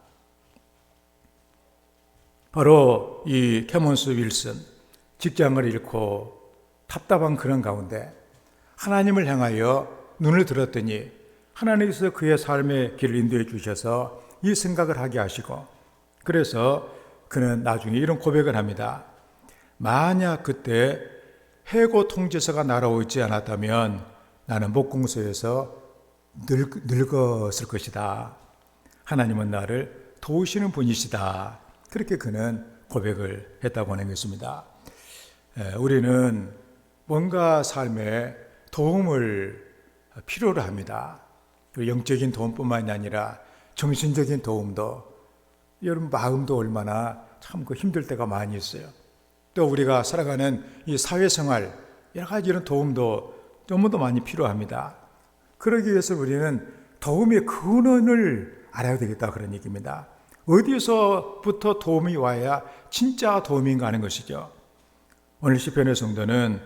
바로 이 캐먼스 윌슨 직장을 잃고 답답한 그런 가운데 하나님을 향하여 눈을 들었더니 하나님께서 그의 삶의 길을 인도해 주셔서 이 생각을 하게 하시고 그래서 그는 나중에 이런 고백을 합니다. 만약 그때 해고 통지서가 날아오지 않았다면 나는 목공소에서 늙었을 것이다. 하나님은 나를 도우시는 분이시다. 그렇게 그는 고백을 했다고 하는 것입니다. 우리는 뭔가 삶에 도움을 필요로 합니다. 영적인 도움뿐만이 아니라 정신적인 도움도 여러분 마음도 얼마나 참 힘들 때가 많이 있어요. 또 우리가 살아가는 이 사회생활 여러 가지 이런 도움도 너무도 많이 필요합니다. 그러기 위해서 우리는 도움의 근원을 알아야 되겠다 그런 얘기입니다. 어디서부터 도움이 와야 진짜 도움인가 하는 것이죠. 오늘 시편의 성도는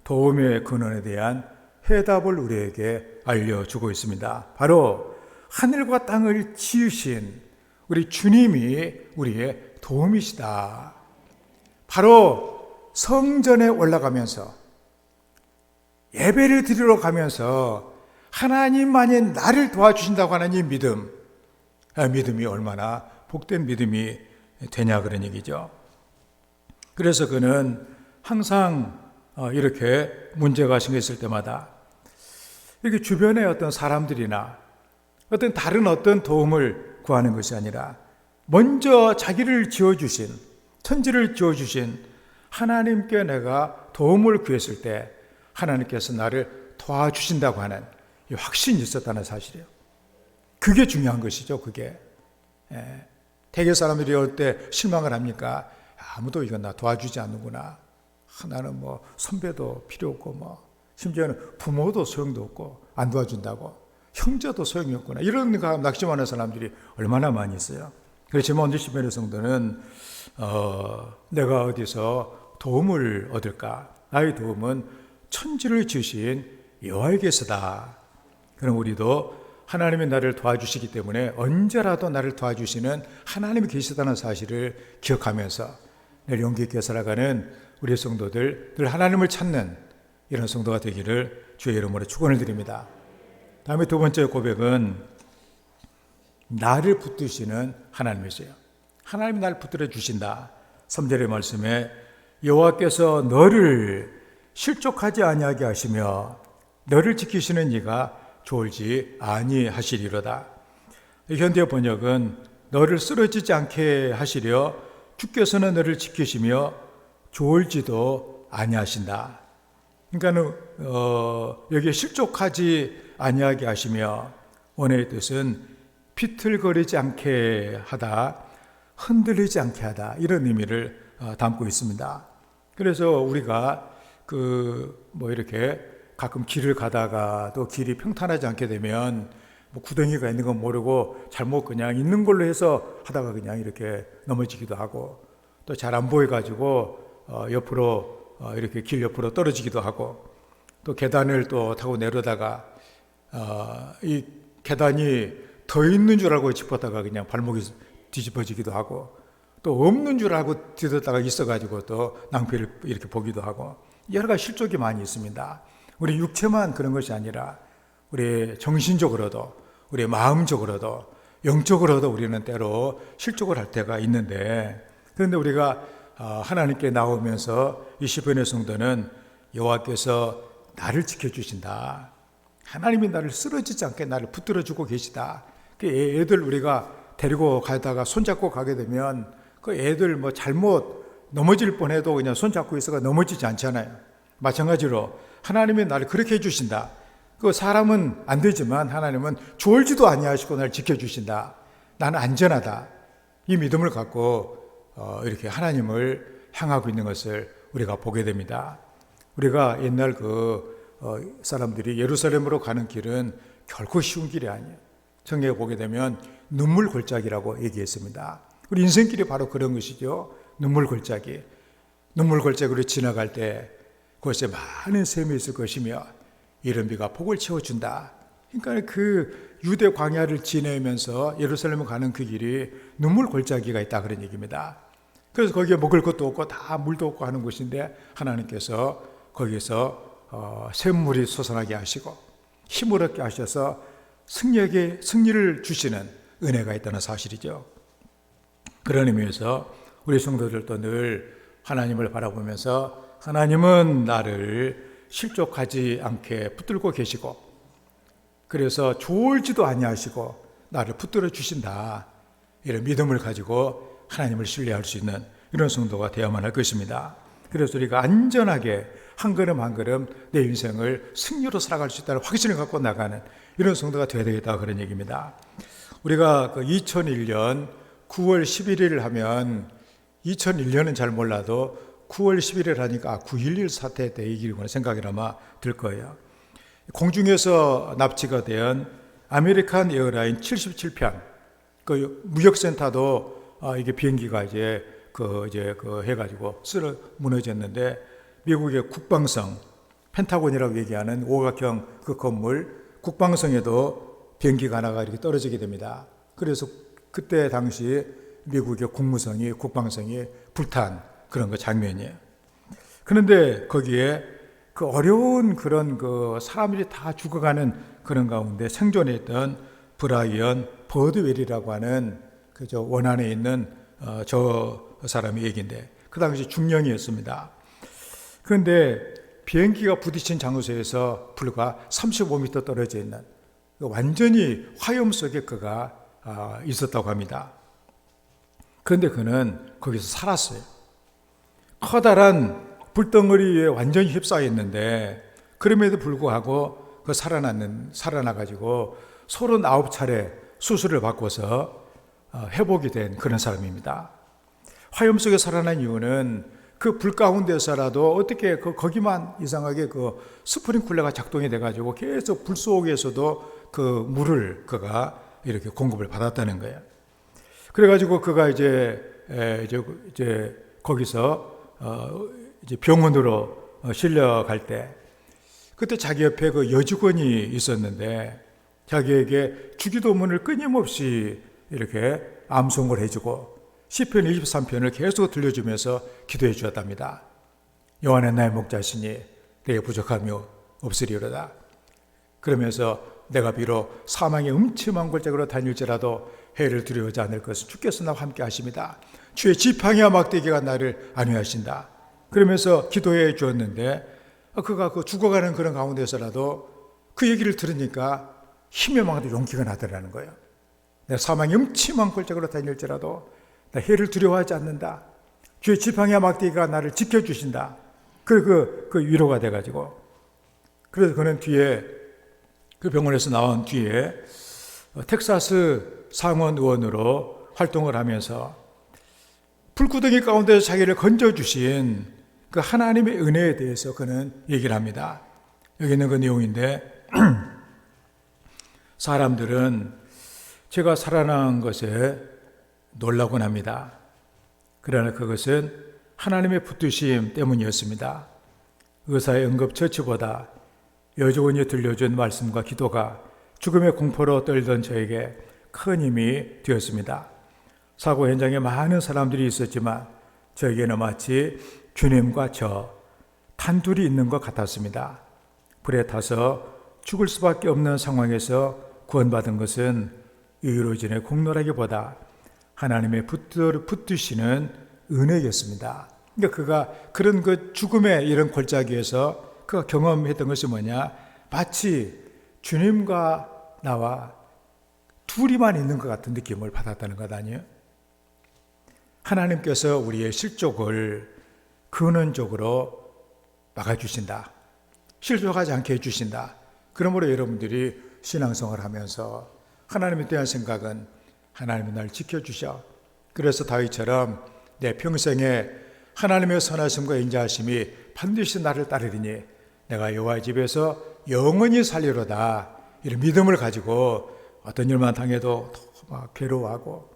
도움의 근원에 대한 해답을 우리에게 알려주고 있습니다. 바로 하늘과 땅을 지으신 우리 주님이 우리의 도움이시다. 바로 성전에 올라가면서 예배를 드리러 가면서 하나님만이 나를 도와주신다고 하는 이 믿음이 얼마나 복된 믿음이 되냐 그런 얘기죠. 그래서 그는 항상 이렇게 문제가 생겼을 때마다 이렇게 주변의 어떤 사람들이나 어떤 다른 어떤 도움을 구하는 것이 아니라 먼저 자기를 지어주신 천지를 지어주신 하나님께 내가 도움을 구했을 때 하나님께서 나를 도와주신다고 하는 이 확신이 있었다는 사실이에요. 그게 중요한 것이죠. 그게 대개 사람들이 올 때 실망을 합니까? 아무도 이건 나 도와주지 않는구나. 나는 뭐 선배도 필요 없고 심지어는 부모도 소용도 없고 안 도와준다고 형제도 소용이 없구나. 이런 낙심하는 사람들이 얼마나 많이 있어요. 그렇지만 오늘 시편의 성도는 내가 어디서 도움을 얻을까? 나의 도움은 천지를 지으신 여호와께서다. 그럼 우리도 하나님이 나를 도와주시기 때문에 언제라도 나를 도와주시는 하나님이 계시다는 사실을 기억하면서 늘 용기 있게 살아가는 우리 성도들 늘 하나님을 찾는 이런 성도가 되기를 주의 이름으로 축원을 드립니다. 다음에 두 번째 고백은 나를 붙드시는 하나님이세요. 하나님이 나를 붙들어 주신다. 3절의 말씀에 여호와께서 너를 실족하지 아니하게 하시며 너를 지키시는 이가 졸지 아니하시리로다. 현대 번역은 너를 쓰러지지 않게 하시려 주께서는 너를 지키시며 졸지도 아니하신다. 그러니까는 여기에 실족하지 아니하게 하시며 원어의 뜻은 비틀거리지 않게 하다, 흔들리지 않게 하다 이런 의미를 담고 있습니다. 그래서 우리가 이렇게 가끔 길을 가다가 또 길이 평탄하지 않게 되면 구덩이가 있는 건 모르고 잘못 그냥 있는 걸로 해서 하다가 그냥 이렇게 넘어지기도 하고 또 잘 안 보여가지고 옆으로 이렇게 길 옆으로 떨어지기도 하고 또 계단을 또 타고 내려다가 이 계단이 더 있는 줄 알고 짚었다가 그냥 발목이 뒤집어지기도 하고 또 없는 줄 알고 뒤졌다가 있어가지고 또 낭패를 이렇게 보기도 하고 여러 가지 실족이 많이 있습니다. 우리 육체만 그런 것이 아니라 우리 정신적으로도 우리 마음적으로도 영적으로도 우리는 때로 실족을 할 때가 있는데, 그런데 우리가 하나님께 나오면서 이 시편의 성도는 여호와께서 나를 지켜주신다, 하나님이 나를 쓰러지지 않게 나를 붙들어주고 계시다. 그 애들 우리가 데리고 가다가 손잡고 가게 되면 그 애들 뭐 잘못 넘어질 뻔해도 그냥 손잡고 있어가 넘어지지 않잖아요. 마찬가지로 하나님이 나를 그렇게 해주신다. 그 사람은 안 되지만 하나님은 졸지도 아니하시고 나를 지켜주신다. 나는 안전하다. 이 믿음을 갖고 이렇게 하나님을 향하고 있는 것을 우리가 보게 됩니다. 우리가 옛날 사람들이 예루살렘으로 가는 길은 결코 쉬운 길이 아니에요. 성경에 보게 되면 눈물 골짜기라고 얘기했습니다. 우리 인생길이 바로 그런 것이죠. 눈물 골짜기. 눈물 골짜기로 지나갈 때 그것에 많은 샘이 있을 것이며 이른 비가 폭을 채워준다. 그러니까 그 유대 광야를 지내면서 예루살렘을 가는 그 길이 눈물 골짜기가 있다, 그런 얘기입니다. 그래서 거기에 먹을 것도 없고 다 물도 없고 하는 곳인데 하나님께서 거기서 샘물이 솟아나게 하시고 힘을 얻게 하셔서 승리를 주시는 은혜가 있다는 사실이죠. 그런 의미에서 우리 성도들도 늘 하나님을 바라보면서 하나님은 나를 실족하지 않게 붙들고 계시고 그래서 졸지도 아니하시고 나를 붙들어 주신다, 이런 믿음을 가지고 하나님을 신뢰할 수 있는 이런 성도가 되어야만 할 것입니다. 그래서 우리가 안전하게 한 걸음 한 걸음 내 인생을 승리로 살아갈 수 있다는 확신을 갖고 나가는 이런 성도가 되어야 되겠다, 그런 얘기입니다. 우리가 2001년 9월 11일 하면 2001년은 잘 몰라도 9월 11일 하니까 9.11 사태 때 얘기구나 생각이 아마 들 거예요. 공중에서 납치가 된 아메리칸 에어라인 77편 그 무역센터도 이게 비행기가 이제 해가지고 무너졌는데 미국의 국방성 펜타곤이라고 얘기하는 오각형 그 건물 국방성에도 비행기가 하나가 이렇게 떨어지게 됩니다. 그래서 그때 당시 미국의 국방성이 불탄 그런 거 장면이에요. 그런데 거기에 그 어려운 그런 사람들이 다 죽어가는 그런 가운데 생존했던 브라이언 버드웰이라고 하는 그저 원안에 있는 저 사람의 얘기인데 그 당시 중령이었습니다. 그런데 비행기가 부딪힌 장소에서 불과 35m 떨어져 있는 완전히 화염 속에 그가 있었다고 합니다. 그런데 그는 거기서 살았어요. 커다란 불덩어리에 완전히 휩싸여 있는데 그럼에도 불구하고 그 살아나가지고 39차례 수술을 받고서 회복이 된 그런 사람입니다. 화염 속에 살아난 이유는 그 불 가운데서라도 어떻게 거기만 이상하게 스프링클러가 작동이 돼가지고 계속 불 속에서도 그 물을 그가 이렇게 공급을 받았다는 거예요. 그래가지고 그가 이제 거기서 이제 병원으로 실려갈 때 그때 자기 옆에 그 여직원이 있었는데 자기에게 주기도문을 끊임없이 이렇게 암송을 해주고 시편 23편을 계속 들려주면서 기도해 주었답니다. 여호와는 나의 목자시니 내게 부족함이 없으리로다. 그러면서 내가 비록 사망의 음침한 골짜기로 다닐지라도 해를 두려워하지 않을 것은 주께서 나와 함께 하십니다. 주의 지팡이와 막대기가 나를 안위하신다. 그러면서 기도해 주었는데 그가 죽어가는 그런 가운데서라도 그 얘기를 들으니까 힘이 망하도 용기가 나더라는 거예요. 내가 사망의 음침한 골짜기로 다닐지라도 나 해를 두려워하지 않는다. 주의 지팡이와 막대기가 나를 지켜주신다. 그 위로가 돼가지고 그래서 그는 뒤에 그 병원에서 나온 뒤에 텍사스 상원 의원으로 활동을 하면서 불구덩이 가운데서 자기를 건져주신 그 하나님의 은혜에 대해서 그는 얘기를 합니다. 여기 있는 그 내용인데 사람들은 제가 살아난 것에 놀라곤 합니다. 그러나 그것은 하나님의 붙드심 때문이었습니다. 의사의 응급처치보다 여직원이 들려준 말씀과 기도가 죽음의 공포로 떨던 저에게 큰 힘이 되었습니다. 사고 현장에 많은 사람들이 있었지만 저에게는 마치 주님과 저 단둘이 있는 것 같았습니다. 불에 타서 죽을 수밖에 없는 상황에서 구원받은 것은 의로진의 공로라기보다 하나님의 붙드시는 은혜였습니다. 그러니까 그가 그런 그 죽음의 이런 골짜기에서 그가 경험했던 것이 뭐냐? 마치 주님과 나와 둘이만 있는 것 같은 느낌을 받았다는 것 아니에요? 하나님께서 우리의 실족을 근원적으로 막아주신다. 실족하지 않게 해주신다. 그러므로 여러분들이 신앙생활을 하면서 하나님에 대한 생각은 하나님이 날 지켜주셔. 그래서 다윗처럼 내 평생에 하나님의 선하심과 인자하심이 반드시 나를 따르리니 내가 여호와의 집에서 영원히 살리로다. 이런 믿음을 가지고 어떤 일만 당해도 막 괴로워하고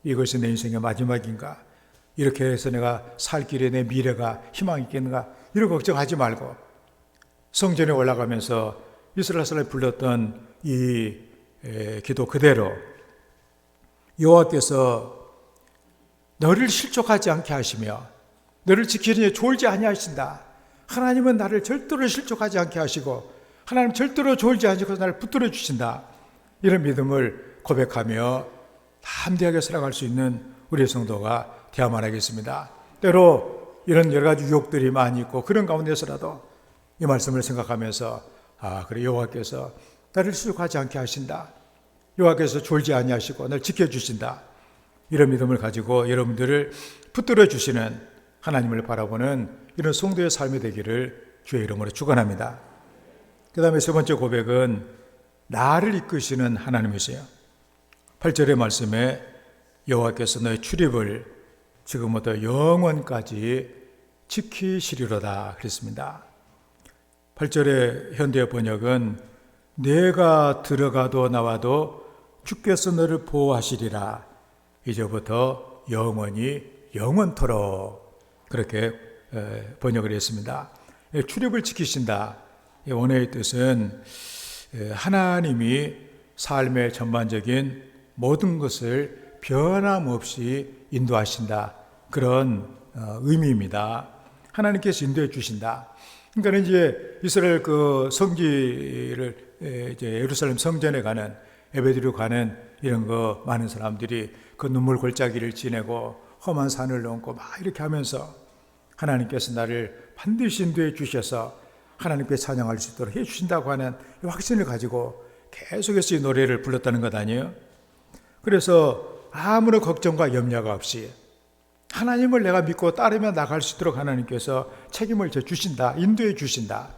이것이 내 인생의 마지막인가? 이렇게 해서 내가 살 길에 내 미래가 희망이 있겠는가? 이런 걱정하지 말고 성전에 올라가면서 이스라엘 사람이 불렀던 이 기도 그대로 여호와께서 너를 실족하지 않게 하시며 너를 지키니 졸지 아니하신다. 하나님은 나를 절대로 실족하지 않게 하시고 하나님 절대로 졸지 않으시고 나를 붙들어 주신다. 이런 믿음을 고백하며 담대하게 살아갈 수 있는 우리의 성도가 되어야만 하겠습니다. 때로 이런 여러 가지 유혹들이 많이 있고 그런 가운데서라도 이 말씀을 생각하면서 그래 여호와께서 나를 실족하지 않게 하신다. 여호와께서 졸지 아니하시고 나를 지켜주신다. 이런 믿음을 가지고 여러분들을 붙들어 주시는 하나님을 바라보는 이런 성도의 삶이 되기를 주의 이름으로 축원합니다. 그 다음에 세 번째 고백은 나를 이끄시는 하나님이세요. 8절의 말씀에 여호와께서 너의 출입을 지금부터 영원까지 지키시리로다 그랬습니다. 8절의 현대 번역은 내가 들어가도 나와도 주께서 너를 보호하시리라. 이제부터 영원히 영원토록 그렇게 번역을 했습니다. 출입을 지키신다. 원어의 뜻은 하나님이 삶의 전반적인 모든 것을 변함없이 인도하신다. 그런 의미입니다. 하나님께서 인도해 주신다. 그러니까 이제 이스라엘 그 성지를 이제 예루살렘 성전에 가는 예배드리러 가는 이런 거 많은 사람들이 그 눈물 골짜기를 지내고 험한 산을 넘고 막 이렇게 하면서 하나님께서 나를 반드시 인도해 주셔서 하나님께 찬양할 수 있도록 해 주신다고 하는 확신을 가지고 계속해서 이 노래를 불렀다는 것 아니에요? 그래서 아무런 걱정과 염려가 없이 하나님을 내가 믿고 따르며 나갈 수 있도록 하나님께서 책임을 져 주신다, 인도해 주신다.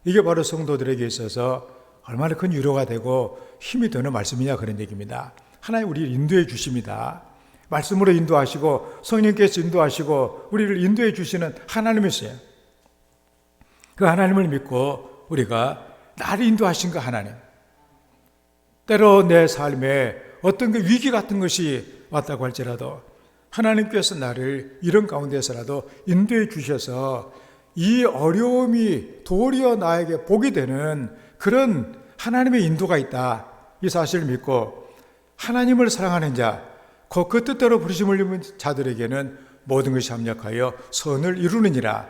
이게 바로 성도들에게 있어서 얼마나 큰 위로가 되고 힘이 되는 말씀이냐 그런 얘기입니다. 하나님 우리를 인도해 주십니다. 말씀으로 인도하시고 성령께서 인도하시고 우리를 인도해 주시는 하나님이세요. 그 하나님을 믿고 우리가 나를 인도하신 그 하나님. 때로 내 삶에 어떤 그 위기 같은 것이 왔다고 할지라도 하나님께서 나를 이런 가운데서라도 인도해 주셔서 이 어려움이 도리어 나에게 복이 되는 그런 하나님의 인도가 있다. 이 사실을 믿고 하나님을 사랑하는 자, 그 뜻대로 부르심을 입은 자들에게는 모든 것이 합력하여 선을 이루느니라.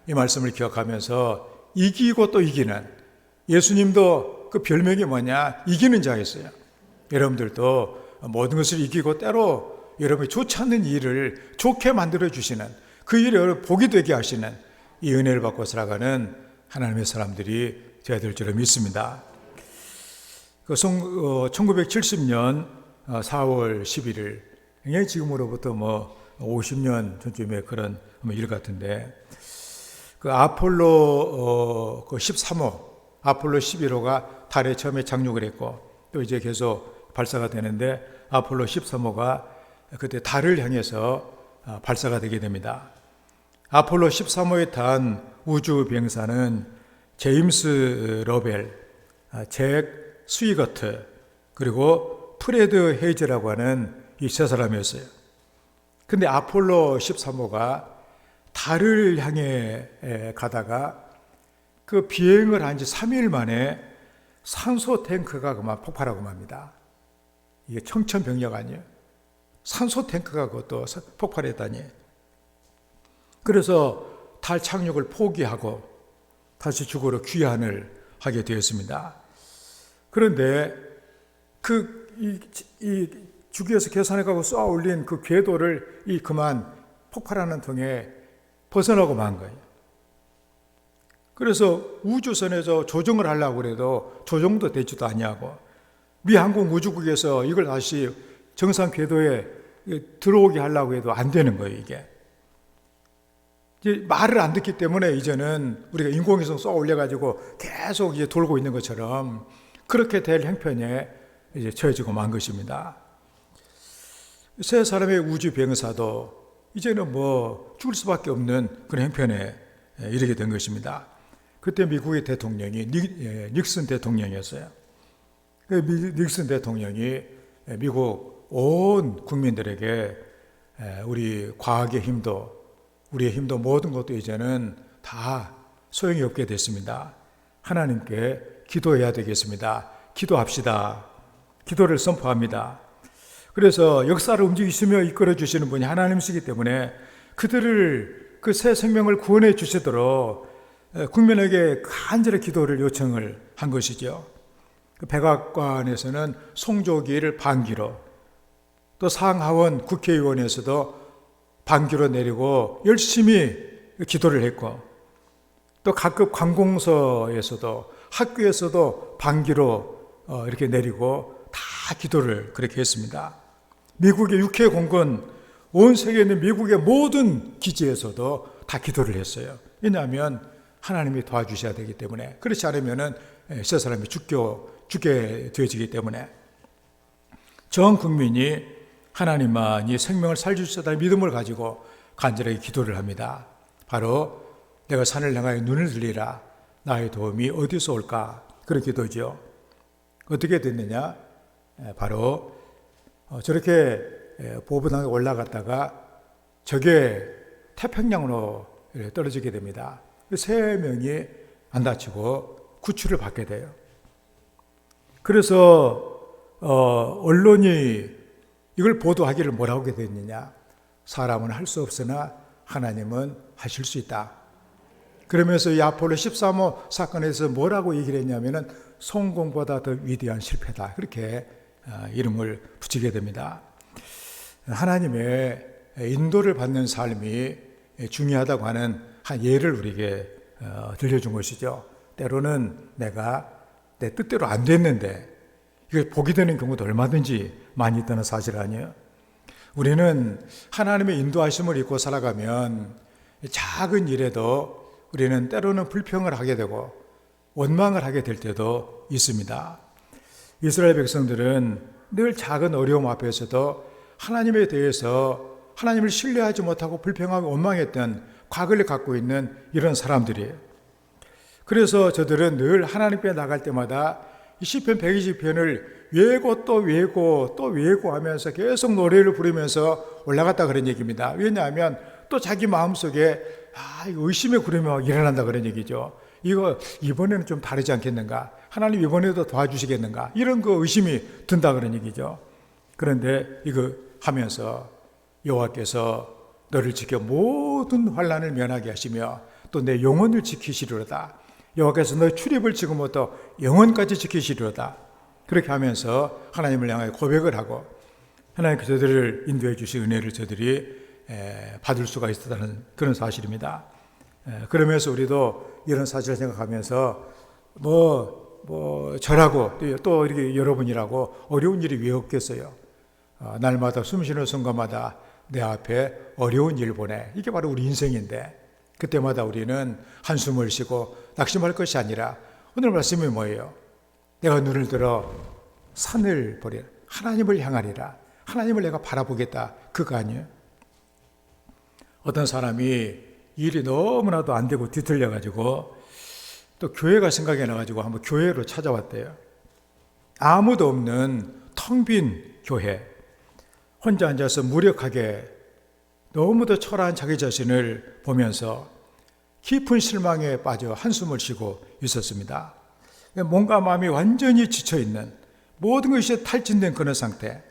이 말씀을 기억하면서 이기고 또 이기는, 예수님도 그 별명이 뭐냐? 이기는 자였어요. 여러분들도 모든 것을 이기고 때로 여러분이 좋지 않는 일을 좋게 만들어 주시는, 그 일이 여러분 복이 되게 하시는 이 은혜를 받고 살아가는 하나님의 사람들이 되어야 될 줄을 믿습니다. 1970년 4월 11일, 굉장히 지금으로부터 50년 전쯤에 그런 일 같은데, 그 아폴로 13호, 아폴로 11호가 달에 처음에 착륙을 했고, 또 이제 계속 발사가 되는데, 아폴로 13호가 그때 달을 향해서 발사가 되게 됩니다. 아폴로 13호에 탄 우주 비행사는 제임스 러벨, 잭 스위거트, 그리고 프레드 헤이즈라고 하는 이 세 사람이었어요. 근데 아폴로 13호가 달을 향해 가다가 그 비행을 한 지 3일 만에 산소 탱크가 그만 폭발하고 맙니다. 이게 청천벽력 아니에요? 산소 탱크가 그것도 폭발했다니. 그래서 달 착륙을 포기하고 다시 지구로 귀환을 하게 되었습니다. 그런데 이 주기에서 계산해가고 쏘아 올린 그 궤도를 그만 폭발하는 통에 벗어나고 만 거예요. 그래서 우주선에서 조정을 하려고 해도 조정도 되지도 아니하고, 미 항공 우주국에서 이걸 다시 정상 궤도에 들어오게 하려고 해도 안 되는 거예요, 이게. 이제 말을 안 듣기 때문에 이제는 우리가 인공위성 쏘아 올려가지고 계속 이제 돌고 있는 것처럼 그렇게 될 형편에 이제 처해지고 만 것입니다. 세 사람의 우주 비행사도 이제는 죽을 수밖에 없는 그런 형편에 이르게 된 것입니다. 그때 미국의 대통령이 닉슨 대통령이었어요. 닉슨 대통령이 미국 온 국민들에게 우리 과학의 힘도, 우리의 힘도, 모든 것도 이제는 다 소용이 없게 됐습니다. 하나님께 기도해야 되겠습니다. 기도합시다. 기도를 선포합니다. 그래서 역사를 움직이시며 이끌어 주시는 분이 하나님이시기 때문에 그들을, 그 새 생명을 구원해 주시도록 국민에게 간절히 기도를 요청을 한 것이죠. 그 백악관에서는 송조기를 반기로, 또 상하원 국회의원에서도 반기로 내리고 열심히 기도를 했고, 또 각급 관공서에서도 학교에서도 반기로 이렇게 내리고 다 기도를 그렇게 했습니다. 미국의 육해 공군, 온 세계에 있는 미국의 모든 기지에서도 다 기도를 했어요. 왜냐하면 하나님이 도와주셔야 되기 때문에, 그렇지 않으면 세 사람이 죽게 되어지기 때문에 전 국민이 하나님만이 생명을 살려주시다는 믿음을 가지고 간절하게 기도를 합니다. 바로 내가 산을 향하여 눈을 들리라, 나의 도움이 어디서 올까? 그런 기도죠. 어떻게 됐느냐? 바로 저렇게 보부당에 올라갔다가 저게 태평양으로 떨어지게 됩니다. 3명이 안 다치고 구출을 받게 돼요. 그래서 언론이 이걸 보도하기를 뭐라고 하게 됐느냐? 사람은 할 수 없으나 하나님은 하실 수 있다. 그러면서 이 아폴로 13호 사건에서 뭐라고 얘기를 했냐면은 성공보다 더 위대한 실패다. 그렇게 이름을 붙이게 됩니다. 하나님의 인도를 받는 삶이 중요하다고 하는 한 예를 우리에게 들려준 것이죠. 때로는 내가 내 뜻대로 안 됐는데 이걸 복이 되는 경우도 얼마든지 많이 있다는 사실 아니에요. 우리는 하나님의 인도하심을 입고 살아가면 작은 일에도 우리는 때로는 불평을 하게 되고 원망을 하게 될 때도 있습니다. 이스라엘 백성들은 늘 작은 어려움 앞에서도 하나님에 대해서 하나님을 신뢰하지 못하고 불평하고 원망했던 과거를 갖고 있는 이런 사람들이에요. 그래서 저들은 늘 하나님께 나갈 때마다 이 시편 120편을 외고 또 외고 또 외고 하면서 계속 노래를 부르면서 올라갔다 그런 얘기입니다. 왜냐하면 또 자기 마음속에 의심의 구름이 일어난다 그런 얘기죠. 이거 이번에는 좀 다르지 않겠는가? 하나님 이번에도 도와주시겠는가? 이런 그 의심이 든다 그런 얘기죠. 그런데 이거 하면서 여호와께서 너를 지켜 모든 환난을 면하게 하시며 또 내 영혼을 지키시리로다. 여호와께서 너의 출입을 지금부터 영혼까지 지키시리로다. 그렇게 하면서 하나님을 향하여 고백을 하고 하나님께서 저들을 인도해 주신 은혜를 저들이 받을 수가 있었다는 그런 사실입니다. 그러면서 우리도 이런 사실을 생각하면서 저라고 또 이렇게 여러분이라고 어려운 일이 왜 없겠어요? 날마다 숨쉬는 순간마다 내 앞에 어려운 일 보내. 이게 바로 우리 인생인데 그때마다 우리는 한숨을 쉬고 낙심할 것이 아니라 오늘 말씀이 뭐예요? 내가 눈을 들어 산을 보리라. 하나님을 향하리라. 하나님을 내가 바라보겠다. 그거 아니에요? 어떤 사람이 일이 너무나도 안 되고 뒤틀려가지고 또 교회가 생각이 나가지고 한번 교회로 찾아왔대요. 아무도 없는 텅 빈 교회. 혼자 앉아서 무력하게 너무도 초라한 자기 자신을 보면서 깊은 실망에 빠져 한숨을 쉬고 있었습니다. 뭔가 마음이 완전히 지쳐있는 모든 것이 탈진된 그런 상태.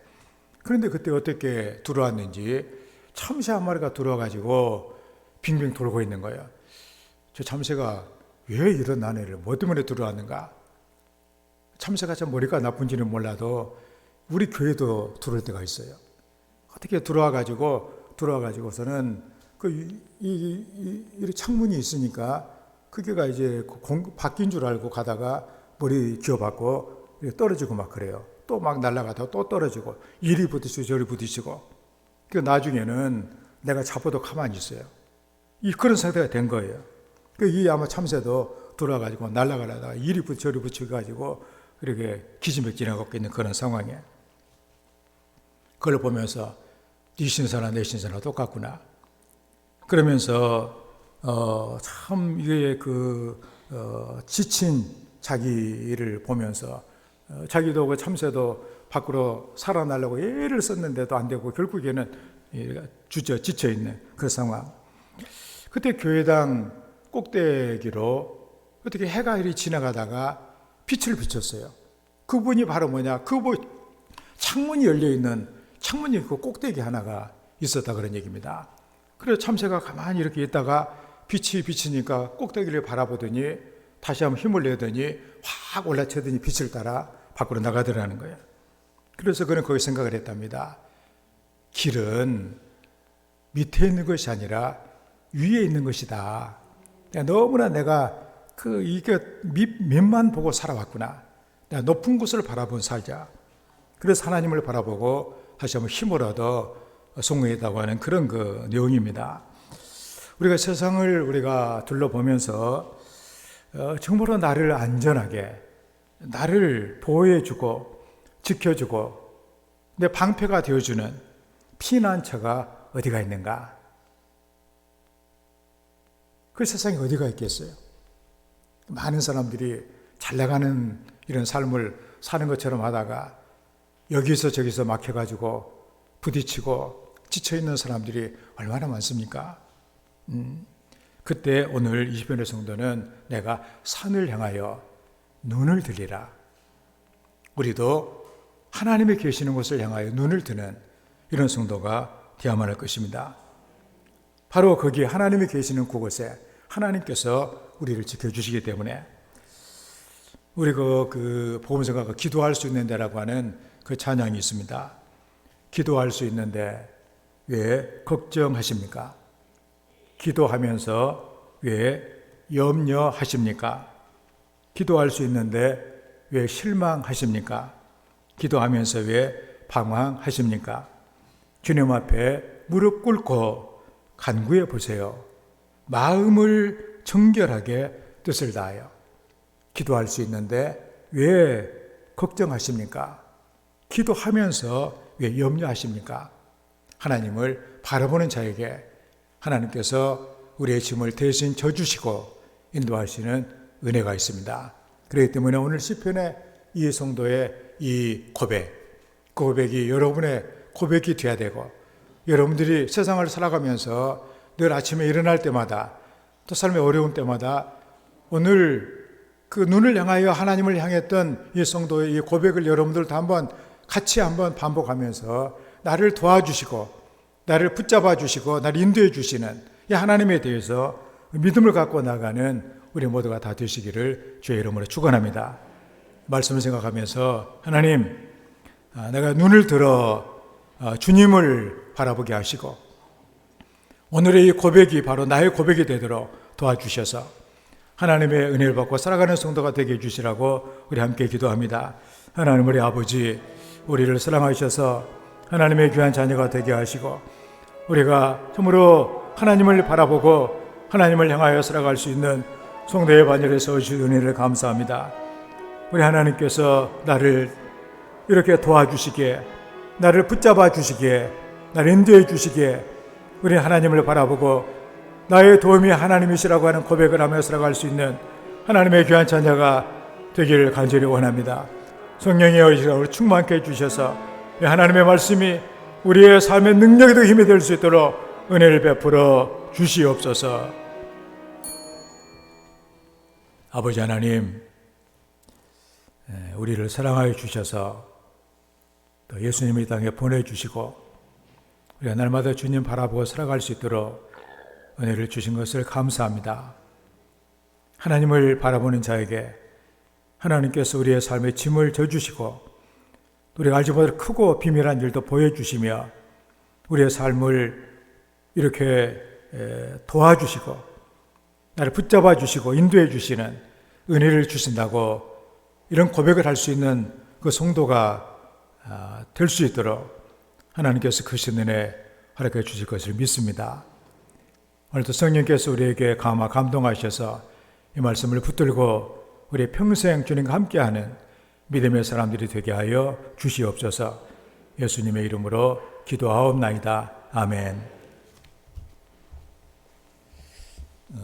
그런데 그때 어떻게 들어왔는지 참새 한 마리가 들어와가지고 빙빙 돌고 있는 거예요. 저 참새가 왜 이런 아내를 뭐 때문에 들어왔는가? 참새가 참 머리가 나쁜지는 몰라도 우리 교회도 들어올 때가 있어요. 어떻게 들어와가지고서는 이 창문이 있으니까 그게가 이제 바뀐 줄 알고 가다가 머리 기어받고 떨어지고 막 그래요. 또 막 날아가다가 또 떨어지고 이리 부딪히고 저리 부딪히고. 그 나중에는 내가 잡아도 가만히 있어요. 그런 상태가 된 거예요. 이 아마 참새도 돌아가지고 날아가다가 이리 저리 붙여가지고 이렇게 기지맥진하고 있는 그런 상황에 그걸 보면서 네 신사나 내 신사나 똑같구나. 그러면서 참 이게 지친 자기를 보면서 자기도 그 참새도 밖으로 살아나려고 애를 썼는데도 안 되고 결국에는 지쳐 있는 그 상황. 그때 교회당 꼭대기로 어떻게 해가 이리 지나가다가 빛을 비췄어요. 그분이 바로 뭐냐? 창문이 열려 있는 창문이 그 꼭대기 하나가 있었다 그런 얘기입니다. 그래서 참새가 가만히 이렇게 있다가 빛이 비치니까 꼭대기를 바라보더니 다시 한번 힘을 내더니 확 올라쳐더니 빛을 따라 밖으로 나가더라는 거예요. 그래서 그는 거기 생각을 했답니다. 길은 밑에 있는 것이 아니라 위에 있는 것이다. 너무나 내가 이게 밑만 보고 살아왔구나. 내가 높은 곳을 바라본 살자. 그래서 하나님을 바라보고 다시 한번 힘을 얻어 성공했다고 하는 그런 내용입니다. 우리가 세상을 우리가 둘러보면서 정말로 나를 안전하게, 나를 보호해주고 지켜주고 내 방패가 되어주는 피난처가 어디가 있는가? 그 세상에 어디가 있겠어요? 많은 사람들이 잘 나가는 이런 삶을 사는 것처럼 하다가 여기서 저기서 막혀가지고 부딪히고 지쳐있는 사람들이 얼마나 많습니까? 그때 오늘 20편의 성도는 내가 산을 향하여 눈을 들리라. 우리도 하나님이 계시는 곳을 향하여 눈을 드는 이런 성도가 되어야만 할 것입니다. 바로 거기에 하나님이 계시는 그곳에 하나님께서 우리를 지켜주시기 때문에 우리 복음서가 기도할 수 있는 데라고 하는 그 찬양이 있습니다. 기도할 수 있는데 왜 걱정하십니까? 기도하면서 왜 염려하십니까? 기도할 수 있는데 왜 실망하십니까? 기도하면서 왜 방황하십니까? 주님 앞에 무릎 꿇고 간구해 보세요. 마음을 정결하게 뜻을 다하여 기도할 수 있는데 왜 걱정하십니까? 기도하면서 왜 염려하십니까? 하나님을 바라보는 자에게 하나님께서 우리의 짐을 대신 져주시고 인도하시는 은혜가 있습니다. 그렇기 때문에 오늘 시편의 이 성도의 이 고백, 그 고백이 여러분의 고백이 되어야 되고 여러분들이 세상을 살아가면서 늘 아침에 일어날 때마다 또 삶의 어려운 때마다 오늘 그 눈을 향하여 하나님을 향했던 이 성도의 이 고백을 여러분들도 같이 한번 반복하면서 나를 도와주시고 나를 붙잡아 주시고 나를 인도해 주시는 이 하나님에 대해서 믿음을 갖고 나가는 우리 모두가 다 되시기를 주의 이름으로 축원합니다. 말씀을 생각하면서 하나님, 내가 눈을 들어 주님을 바라보게 하시고 오늘의 이 고백이 바로 나의 고백이 되도록 도와주셔서 하나님의 은혜를 받고 살아가는 성도가 되게 해주시라고 우리 함께 기도합니다. 하나님 우리 아버지, 우리를 사랑하셔서 하나님의 귀한 자녀가 되게 하시고 우리가 참으로 하나님을 바라보고 하나님을 향하여 살아갈 수 있는 성도의 반열에 서주신 은혜를 감사합니다. 우리 하나님께서 나를 이렇게 도와주시기에, 나를 붙잡아 주시기에, 나를 인도해 주시기에 우리 하나님을 바라보고 나의 도움이 하나님이시라고 하는 고백을 하며 살아갈 수 있는 하나님의 귀한 자녀가 되기를 간절히 원합니다. 성령의 의지로 충만케 해주셔서 하나님의 말씀이 우리의 삶의 능력에도 힘이 될 수 있도록 은혜를 베풀어 주시옵소서. 아버지 하나님, 우리를 사랑하여 주셔서 또 예수님을 이 땅에 보내주시고 우리가 날마다 주님 바라보고 살아갈 수 있도록 은혜를 주신 것을 감사합니다. 하나님을 바라보는 자에게 하나님께서 우리의 삶의 짐을 져주시고 우리가 알지 못할 크고 비밀한 일도 보여주시며 우리의 삶을 이렇게 도와주시고 나를 붙잡아 주시고 인도해 주시는 은혜를 주신다고 이런 고백을 할 수 있는 그 성도가 될 수 있도록 하나님께서 크신 은혜 허락해 주실 것을 믿습니다. 오늘도 성령께서 우리에게 감동하셔서 이 말씀을 붙들고 우리 평생 주님과 함께하는 믿음의 사람들이 되게 하여 주시옵소서. 예수님의 이름으로 기도하옵나이다. 아멘.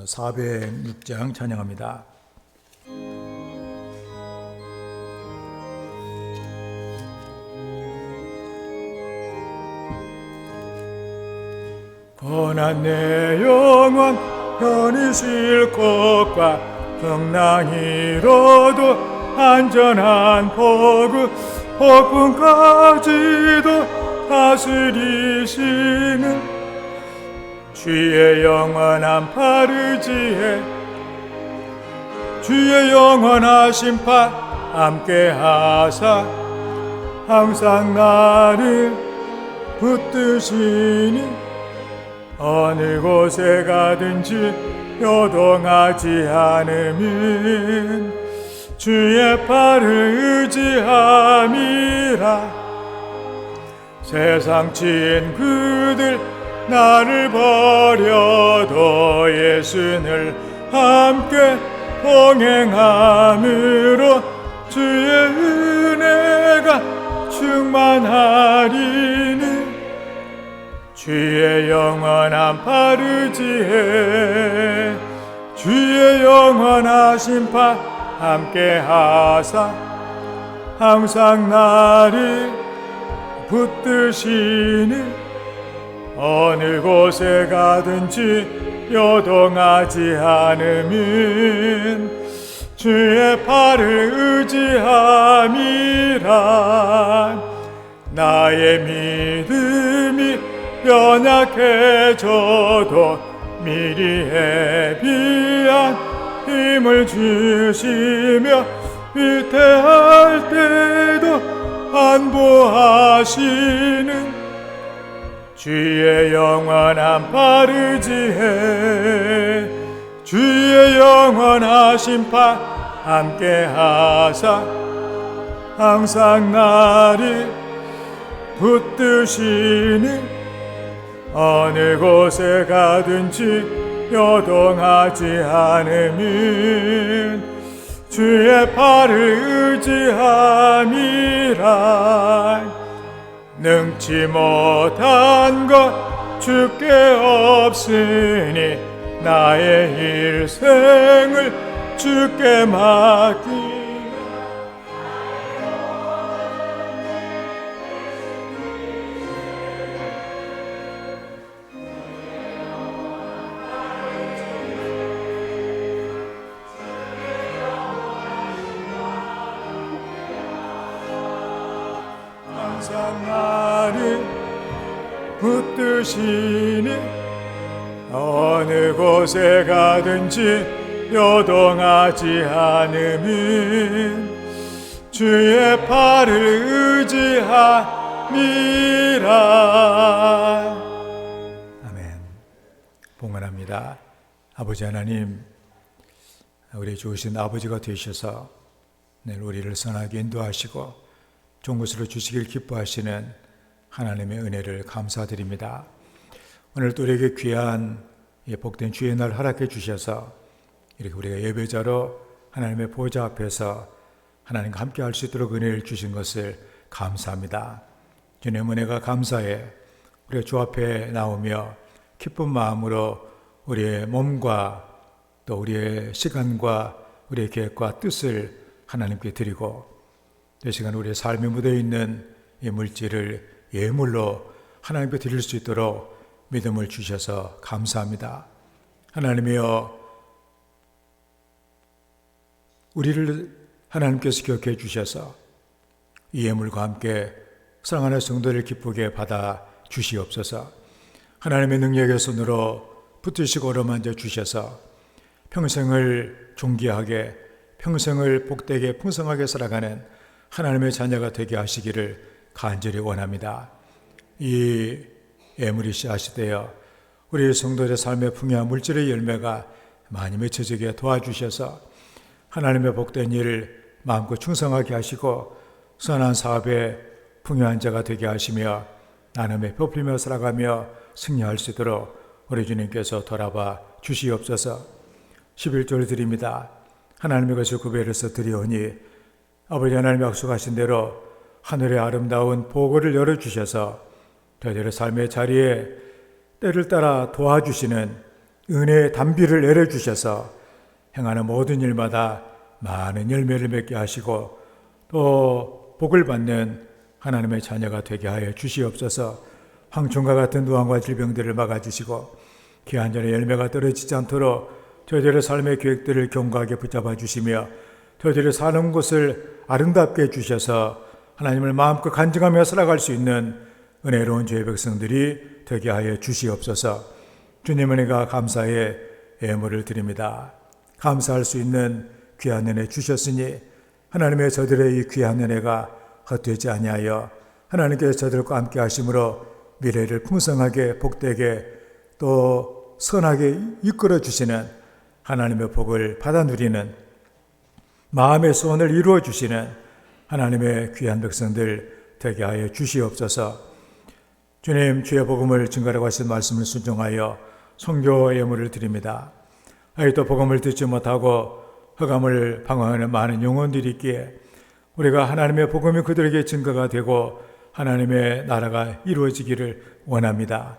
406장 찬양합니다. 고난 내 영혼 편히 쉴 곳과 풍랑이로도 안전한 폭풍까지도 다스리시는 주의 영원한 파르지에 주의 영원하신 파 함께하사 항상 나를 붙드시니 어느 곳에 가든지 요동하지 않으면 주의 팔을 의지함이라. 세상 친구들 나를 버려도 예수를 함께 동행함으로 주의 은혜가 충만하리니 주의 영원한 파르지에 주의 영원하신 파 함께하사 항상 나를 붙드시니 어느 곳에 가든지 요동하지 않으면 주의 팔을 의지함이라. 나의 믿음이 연약해져도 미리 예비한 힘을 주시며 위태할 때도 안보하시는 주의 영원한 파르지에 주의 영원하신 파 함께하사 항상 나를 붙드시니 어느 곳에 가든지 요동하지 않으면 주의 팔을 의지함이라. 능치 못한 것 주께 없으니 나의 일생을 주께 맡기. 항상 나를 붙드시니 어느 곳에 가든지 요동하지 않으면 주의 팔을 의지함이라. 아멘. 봉헌합니다. 아버지 하나님, 우리 좋으신 아버지가 되셔서 늘 우리를 선하게 인도하시고 좋은 것으로 주시길 기뻐하시는 하나님의 은혜를 감사드립니다. 오늘 또 우리에게 귀한 복된 주의 날 허락해 주셔서 이렇게 우리가 예배자로 하나님의 보좌 앞에서 하나님과 함께 할 수 있도록 은혜를 주신 것을 감사합니다. 주님의 은혜가 감사해 우리가 주 앞에 나오며 기쁜 마음으로 우리의 몸과 또 우리의 시간과 우리의 계획과 뜻을 하나님께 드리고 이 시간 우리의 삶에 묻어있는 이 물질을 예물로 하나님께 드릴 수 있도록 믿음을 주셔서 감사합니다. 하나님이여, 우리를 하나님께서 기억해 주셔서 이 예물과 함께 사랑하는 성도를 기쁘게 받아 주시옵소서. 하나님의 능력의 손으로 붙드시고 어루만져 주셔서 평생을 존귀하게, 평생을 복되게 풍성하게 살아가는 하나님의 자녀가 되게 하시기를 간절히 원합니다. 이 예물이 씨앗이 되어 우리 성도의 삶의 풍요한 물질의 열매가 많이 맺혀지게 도와주셔서 하나님의 복된 일을 마음껏 충성하게 하시고 선한 사업에 풍요한 자가 되게 하시며 나눔에 펴풀며 살아가며 승리할 수 있도록 우리 주님께서 돌아봐 주시옵소서. 11절 드립니다. 하나님의 것을 구별해서 드리오니 아버지 하나님 약속하신 대로 하늘의 아름다운 보고를 열어주셔서 저희들의 삶의 자리에 때를 따라 도와주시는 은혜의 단비를 내려주셔서 행하는 모든 일마다 많은 열매를 맺게 하시고 또 복을 받는 하나님의 자녀가 되게 하여 주시옵소서. 황충과 같은 누황과 질병들을 막아주시고 기한전에 열매가 떨어지지 않도록 저희들의 삶의 계획들을 견고하게 붙잡아 주시며 저희들이 사는 곳을 아름답게 해주셔서 하나님을 마음껏 간증하며 살아갈 수 있는 은혜로운 주의 백성들이 되게 하여 주시옵소서. 주님 은혜가 감사의 예물을 드립니다. 감사할 수 있는 귀한 은혜 주셨으니 하나님의 저들의 이 귀한 은혜가 헛되지 아니하여 하나님께서 저들과 함께 하심으로 미래를 풍성하게 복되게 또 선하게 이끌어 주시는 하나님의 복을 받아 누리는 마음의 소원을 이루어 주시는 하나님의 귀한 백성들 되게 하여 주시옵소서. 주님, 주의 복음을 증거하라고 하신 말씀을 순종하여 선교 예물을 드립니다. 아직도 복음을 듣지 못하고 흑암을 방황하는 많은 영혼들이 있기에 우리가 하나님의 복음이 그들에게 증거가 되고 하나님의 나라가 이루어지기를 원합니다.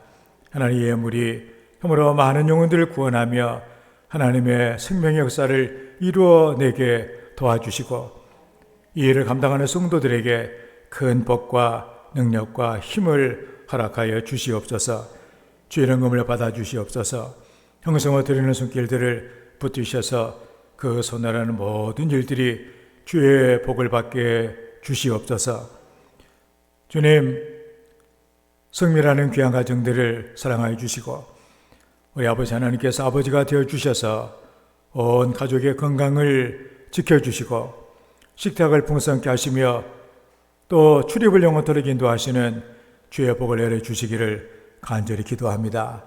하나님의 예물이 힘으로 많은 영혼들을 구원하며 하나님의 생명의 역사를 이루어내게 도와주시고 이 일을 감당하는 성도들에게 큰 복과 능력과 힘을 허락하여 주시옵소서. 주의 은금을 받아 주시옵소서. 형성을 드리는 손길들을 붙드셔서 그 손나라는 모든 일들이 주의 복을 받게 주시옵소서. 주님, 성밀하는 귀한 가정들을 사랑하여 주시고 우리 아버지 하나님께서 아버지가 되어 주셔서 온 가족의 건강을 지켜주시고 식탁을 풍성케 하시며 또 출입을 영원토록 인도하시는 주의 복을 내려주시기를 간절히 기도합니다.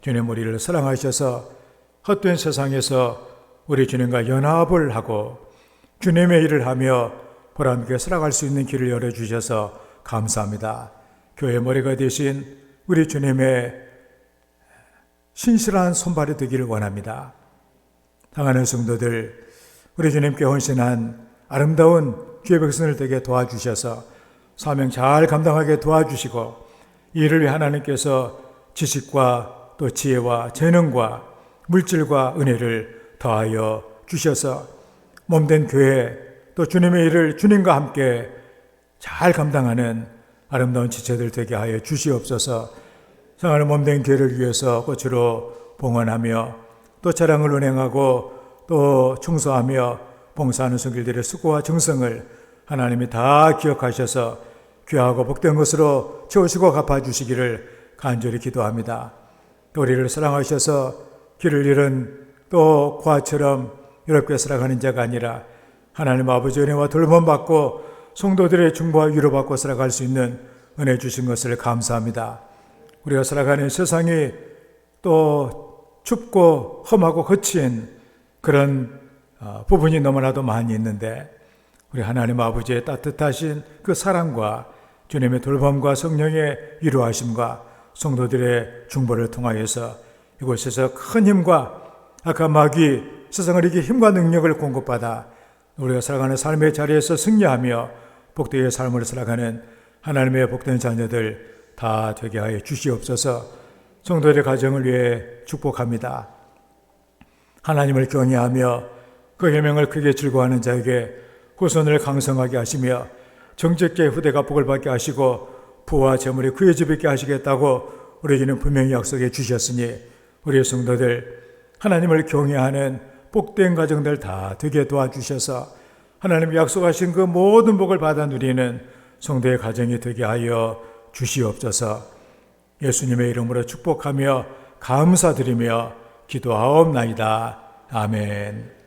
주님, 우리를 사랑하셔서 헛된 세상에서 우리 주님과 연합을 하고 주님의 일을 하며 보람있게 살아갈 수 있는 길을 열어주셔서 감사합니다. 교회 머리가 되신 우리 주님의 신실한 손발이 되기를 원합니다. 당하는 성도들, 우리 주님께 헌신한 아름다운 주의 백성을 되게 도와주셔서 사명 잘 감당하게 도와주시고 이 일을 위해 하나님께서 지식과 또 지혜와 재능과 물질과 은혜를 더하여 주셔서 몸된 교회 또 주님의 일을 주님과 함께 잘 감당하는 아름다운 지체들 되게 하여 주시옵소서. 상하는 몸된 교회를 위해서 꽃으로 봉헌하며 또 자랑을 운행하고 또 충소하며 봉사하는 성길들의 수고와 정성을 하나님이 다 기억하셔서 귀하고 복된 것으로 채우시고 갚아주시기를 간절히 기도합니다. 또 우리를 사랑하셔서 길을 잃은 또 고아처럼 이롭게 살아가는 자가 아니라 하나님 아버지 은혜와 돌봄받고 성도들의 중보와 위로받고 살아갈 수 있는 은혜 주신 것을 감사합니다. 우리가 살아가는 세상이 또 춥고 험하고 거친 그런 부분이 너무나도 많이 있는데 우리 하나님 아버지의 따뜻하신 그 사랑과 주님의 돌봄과 성령의 위로하심과 성도들의 중보를 통하여서 이곳에서 큰 힘과 악한 마귀 세상을 이기 힘과 능력을 공급받아 우리가 살아가는 삶의 자리에서 승리하며 복되게 삶을 살아가는 하나님의 복된 자녀들 다 되게 하여 주시옵소서. 성도들의 가정을 위해 축복합니다. 하나님을 경외하며 그 계명을 크게 즐거워하는 자에게 후손을 강성하게 하시며 정직계 후대가 복을 받게 하시고 부와 재물이 그의 집에 있게 하시겠다고 우리 주님 분명히 약속해 주셨으니 우리 성도들 하나님을 경외하는 복된 가정들 다 되게 도와주셔서 하나님 약속하신 그 모든 복을 받아 누리는 성도의 가정이 되게 하여 주시옵소서. 예수님의 이름으로 축복하며 감사드리며 기도하옵나이다. 아멘.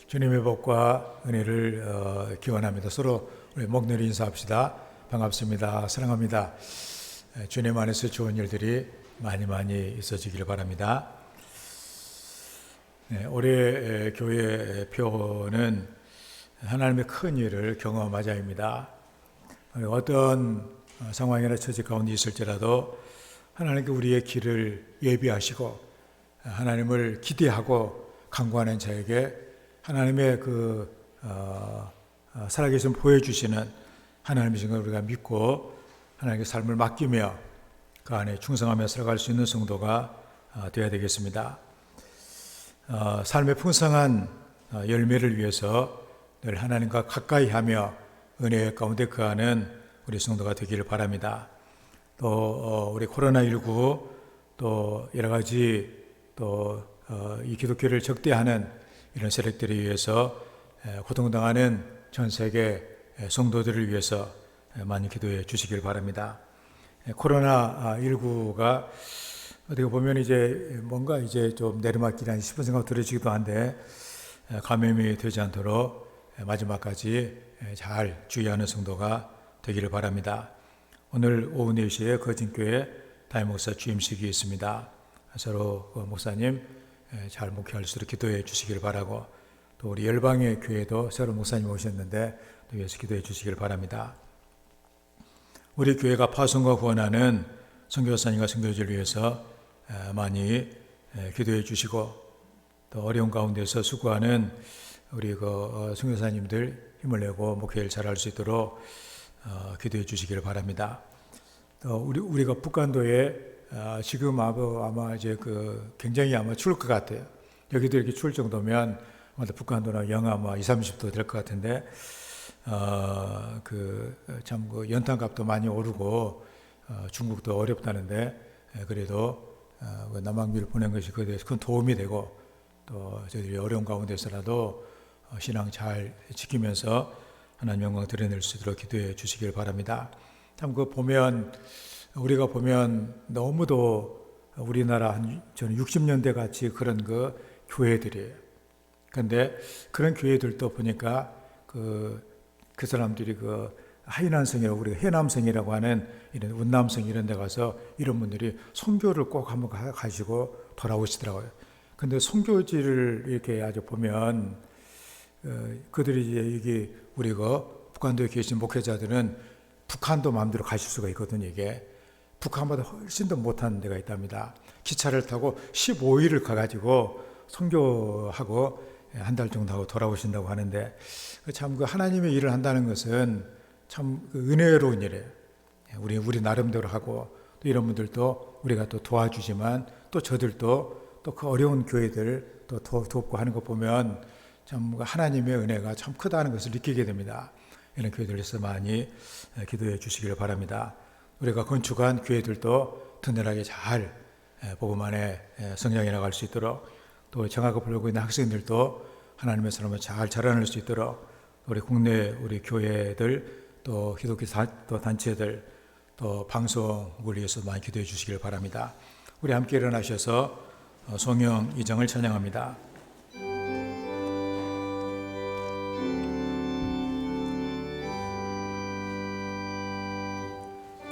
주님의 복과 은혜를 기원합니다. 서로 우리 목내리 인사합시다. 반갑습니다. 사랑합니다. 주님 안에서 좋은 일들이 많이 있어지길 바랍니다. 올해 교회 표는 하나님의 큰 일을 경험하자입니다. 어떤 상황이나 처지 가운데 있을지라도 하나님께 우리의 길을 예비하시고 하나님을 기대하고 간구하는 자에게 하나님의 살아계신 보여주시는 하나님이신 걸 우리가 믿고 하나님께 삶을 맡기며 그 안에 충성하며 살아갈 수 있는 성도가 되어야 되겠습니다. 삶의 풍성한 열매를 위해서 늘 하나님과 가까이 하며 은혜 가운데 거하는 우리 성도가 되기를 바랍니다. 또 우리 코로나19 또 여러 가지 또 이 기독교를 적대하는 이런 세력들에 의해서 고통당하는 전 세계 성도들을 위해서 많이 기도해 주시길 바랍니다. 코로나19가 어떻게 보면 이제 뭔가 이제 좀 내리막길이 싶은 생각 들으시기도 한데 감염이 되지 않도록 마지막까지 잘 주의하는 성도가 되기를 바랍니다. 오늘 오후 4시에 거진교회 담임목사 주임식이 있습니다. 서로 목사님 잘 목회할 수 있도록 기도해 주시길 바라고, 또 우리 열방의 교회도 새로운 목사님 오셨는데 또 위해서 기도해 주시길 바랍니다. 우리 교회가 파송과 구원하는 선교사님과 선교지를 위해서 많이 기도해 주시고, 또 어려운 가운데서 수고하는 우리 선교사님들 힘을 내고 목회를 잘할 수 있도록 기도해 주시기를 바랍니다. 또 우리가 북한도에 지금 아마 이제 굉장히 아마 추울 것 같아요. 여기도 이렇게 추울 정도면 아마 북한도나 영하 20-30도 될 것 같은데 참 연탄값도 많이 오르고 중국도 어렵다는데 그래도 남한비를 보낸 것이 그에 대해서 큰 도움이 되고, 또 저희들이 어려운 가운데서라도 신앙 잘 지키면서 하나님 영광 드러낼 수 있도록 기도해 주시길 바랍니다. 참 우리가 보면 너무도 우리나라 저는 60년대 같이 그런 교회들이에요. 그런데 그런 교회들도 보니까 그 사람들이 하이난성이라고 우리가 해남성이라고 하는 이런 운남성 이런 데 가서 이런 분들이 선교를 꼭 한번 가시고 돌아오시더라고요. 근데 선교지를 이렇게 아주 보면 그들이 이제 여기 우리가 북한도에 계신 목회자들은 북한도 마음대로 가실 수가 있거든요. 이게 북한보다 훨씬 더 못하는 데가 있답니다. 기차를 타고 15일을 가가지고 선교하고 한 달 정도 하고 돌아오신다고 하는데, 참 하나님의 일을 한다는 것은 참 은혜로운 일이에요. 우리 나름대로 하고, 또 이런 분들도 우리가 또 도와주지만 또 저들도 또 그 어려운 교회들 또 돕고 하는 거 보면 참 하나님의 은혜가 참 크다는 것을 느끼게 됩니다. 이런 교회들에서 많이 기도해 주시기를 바랍니다. 우리가 건축한 교회들도 든든하게 잘 복음 안에 성장해 나갈 수 있도록, 또 정학을 배우고 있는 학생들도 하나님의 사람을 잘 자라날 수 있도록, 우리 국내 우리 교회들 또 기독교 또 단체들 또 방송을 위해서 많이 기도해 주시길 바랍니다. 우리 함께 일어나셔서 송영 2장을 찬양합니다.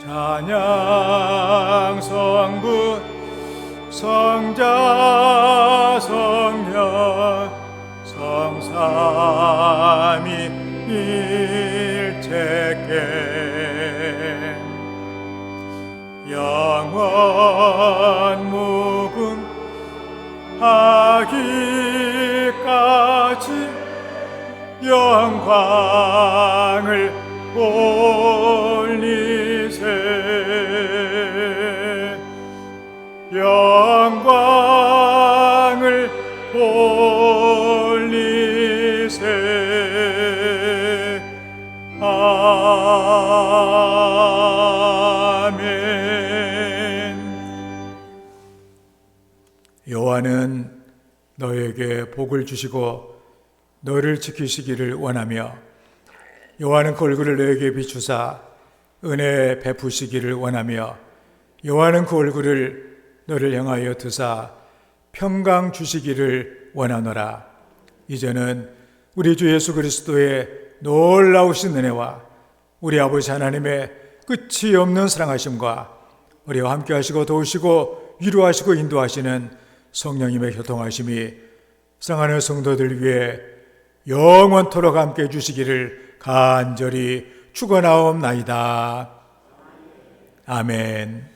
찬양 성부 성자 성령 성삼위 일체께 영원 무궁하기까지 영광을 올리세. 올리세. 아멘. 여호와는 너에게 복을 주시고 너를 지키시기를 원하며 여호와는 그 얼굴을 너에게 비추사 은혜 베푸시기를 원하며 여호와는 그 얼굴을 너를 향하여 드사 평강 주시기를 원하노라. 이제는 우리 주 예수 그리스도의 놀라우신 은혜와 우리 아버지 하나님의 끝이 없는 사랑하심과 우리와 함께 하시고 도우시고 위로하시고 인도하시는 성령님의 교통하심이 사랑하는 성도들 위해 영원토록 함께 해주시기를 간절히 축원하옵나이다. 아멘.